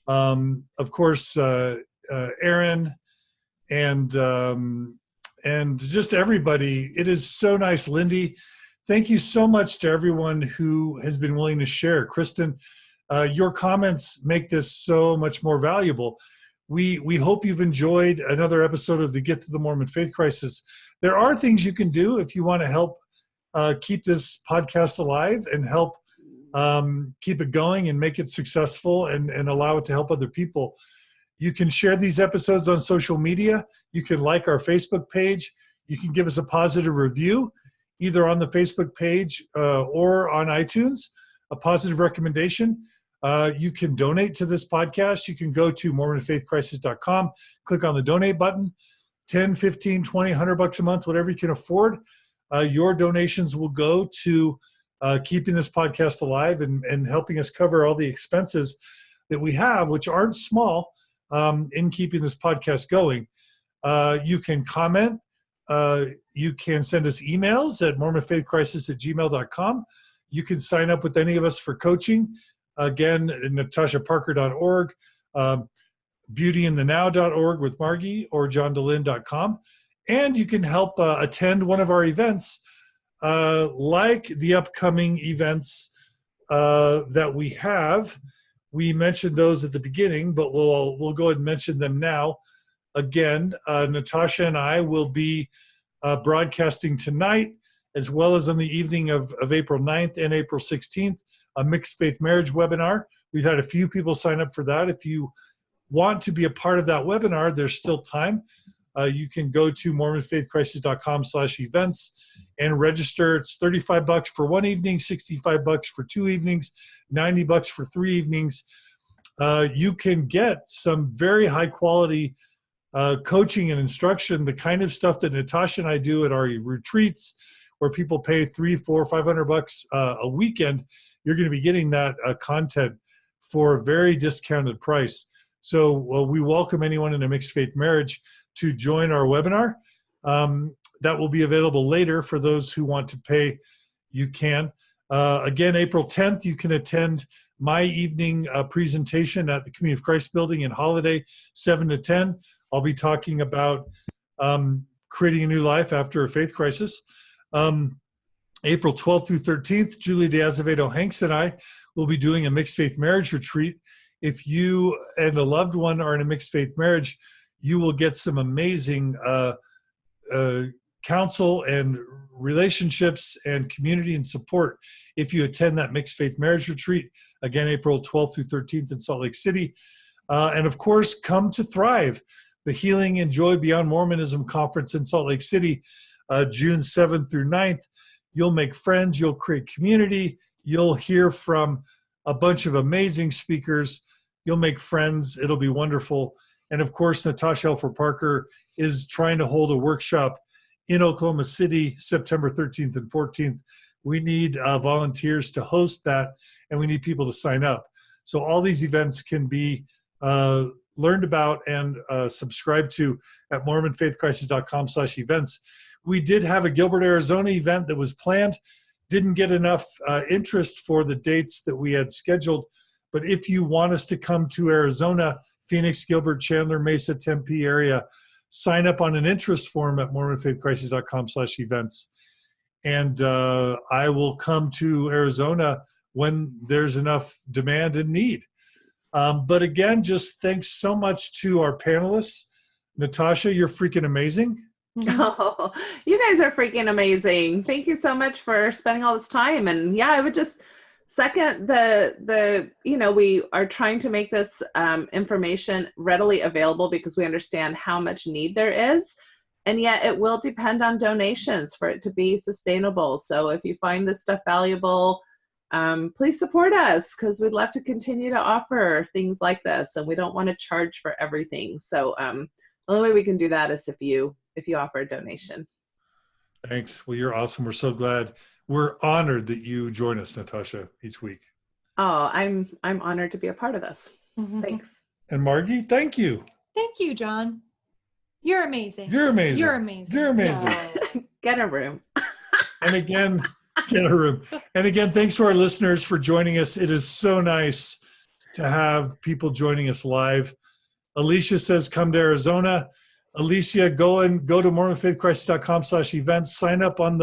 Of course, Aaron and just everybody. It is so nice. Lindy, thank you so much to everyone who has been willing to share. Kristen, your comments make this so much more valuable. We hope you've enjoyed another episode of the Get to the Mormon Faith Crisis. There are things you can do if you want to help keep this podcast alive and help keep it going and make it successful and allow it to help other people. You can share these episodes on social media. You can like our Facebook page. You can give us a positive review, either on the Facebook page or on iTunes, a positive recommendation. You can donate to this podcast. You can go to mormonfaithcrisis.com, click on the donate button, 10, 15, 20, $100 a month, whatever you can afford. Your donations will go to keeping this podcast alive and helping us cover all the expenses that we have, which aren't small, in keeping this podcast going. You can comment. You can send us emails at mormonfaithcrisis@gmail.com. You can sign up with any of us for coaching. Again, natashaparker.org, beautyinthenow.org with Margie, or johndelin.com. And you can help attend one of our events, like the upcoming events that we have. We mentioned those at the beginning, but we'll go ahead and mention them now. Again, Natasha and I will be broadcasting tonight, as well as on the evening of April 9th and April 16th, a mixed faith marriage webinar. We've had a few people sign up for that. If you want to be a part of that webinar, there's still time. You can go to mormonfaithcrisis.com/events and register. It's $35 for one evening, $65 for 2 evenings, $90 for 3 evenings. You can get some very high quality coaching and instruction, the kind of stuff that Natasha and I do at our retreats, where people pay $300, $400, $500 a weekend. You're going to be getting that content for a very discounted price. So we welcome anyone in a mixed faith marriage to join our webinar. That will be available later for those who want to pay. You can. Again, April 10th, you can attend my evening presentation at the Community of Christ building in Holiday, 7 to 10. I'll be talking about creating a new life after a faith crisis. April 12th through 13th, Julie de Azevedo Hanks and I will be doing a mixed faith marriage retreat. If you and a loved one are in a mixed faith marriage, you will get some amazing counsel and relationships and community and support if you attend that mixed faith marriage retreat. Again, April 12th through 13th in Salt Lake City. And of course, come to Thrive, the Healing and Joy Beyond Mormonism Conference in Salt Lake City, June 7th through 9th. You'll make friends, you'll create community, you'll hear from a bunch of amazing speakers, you'll make friends, it'll be wonderful. And of course, Natasha Elfer Parker is trying to hold a workshop in Oklahoma City, September 13th and 14th. We need volunteers to host that, and we need people to sign up. So all these events can be learned about and subscribed to at mormonfaithcrisis.com/events. We did have a Gilbert, Arizona event that was planned, didn't get enough interest for the dates that we had scheduled. But if you want us to come to Arizona, Phoenix, Gilbert, Chandler, Mesa, Tempe area, sign up on an interest form at mormonfaithcrisis.com/events. And I will come to Arizona when there's enough demand and need. But again, just thanks so much to our panelists. Natasha, you're freaking amazing. Oh, you guys are freaking amazing. Thank you so much for spending all this time. And yeah, I would just second we are trying to make this information readily available because we understand how much need there is. And yet it will depend on donations for it to be sustainable. So if you find this stuff valuable, please support us because we'd love to continue to offer things like this. And we don't want to charge for everything. So the only way we can do that is if you offer a donation. Thanks. Well, you're awesome. We're so glad. We're honored that you join us, Natasha, each week. Oh, I'm honored to be a part of this. Thanks. And Margie, thank you. Thank you, John. You're amazing. You're amazing. You're amazing. You're amazing. No. Get a room. And again, get a room. And again, thanks to our listeners for joining us. It is so nice to have people joining us live. Alicia says, come to Arizona. Alicia, go to mormonfaithcrisis.com/events. Sign up on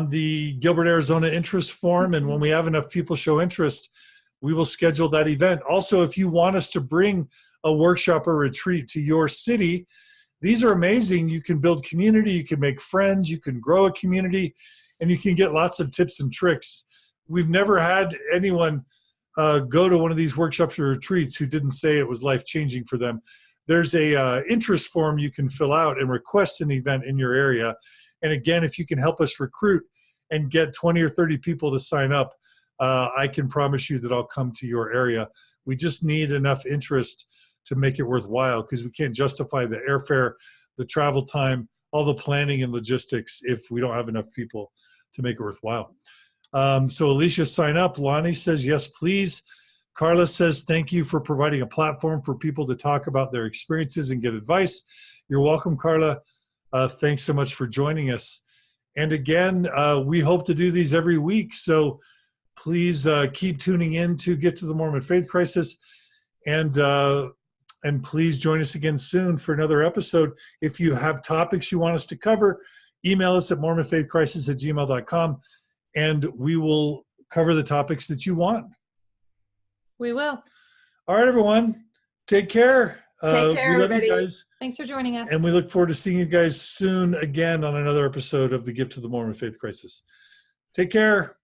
the Gilbert, Arizona interest form. And when we have enough people show interest, we will schedule that event. Also, if you want us to bring a workshop or retreat to your city, these are amazing. You can build community, you can make friends, you can grow a community, and you can get lots of tips and tricks. We've never had anyone go to one of these workshops or retreats who didn't say it was life-changing for them. There's a interest form you can fill out and request an event in your area. And again, if you can help us recruit and get 20 or 30 people to sign up, I can promise you that I'll come to your area. We just need enough interest to make it worthwhile because we can't justify the airfare, the travel time, all the planning and logistics if we don't have enough people to make it worthwhile. So Alicia, sign up. Lonnie says, yes, please. Carla says, thank you for providing a platform for people to talk about their experiences and get advice. You're welcome, Carla. Thanks so much for joining us. And again, we hope to do these every week. So please keep tuning in to Get to the Mormon Faith Crisis. And please join us again soon for another episode. If you have topics you want us to cover, email us at mormonfaithcrisis@gmail.com, and we will cover the topics that you want. We will. All right, everyone. Take care. Take care, we love everybody. you guys. Thanks for joining us. And we look forward to seeing you guys soon again on another episode of the Gift of the Mormon Faith Crisis. Take care.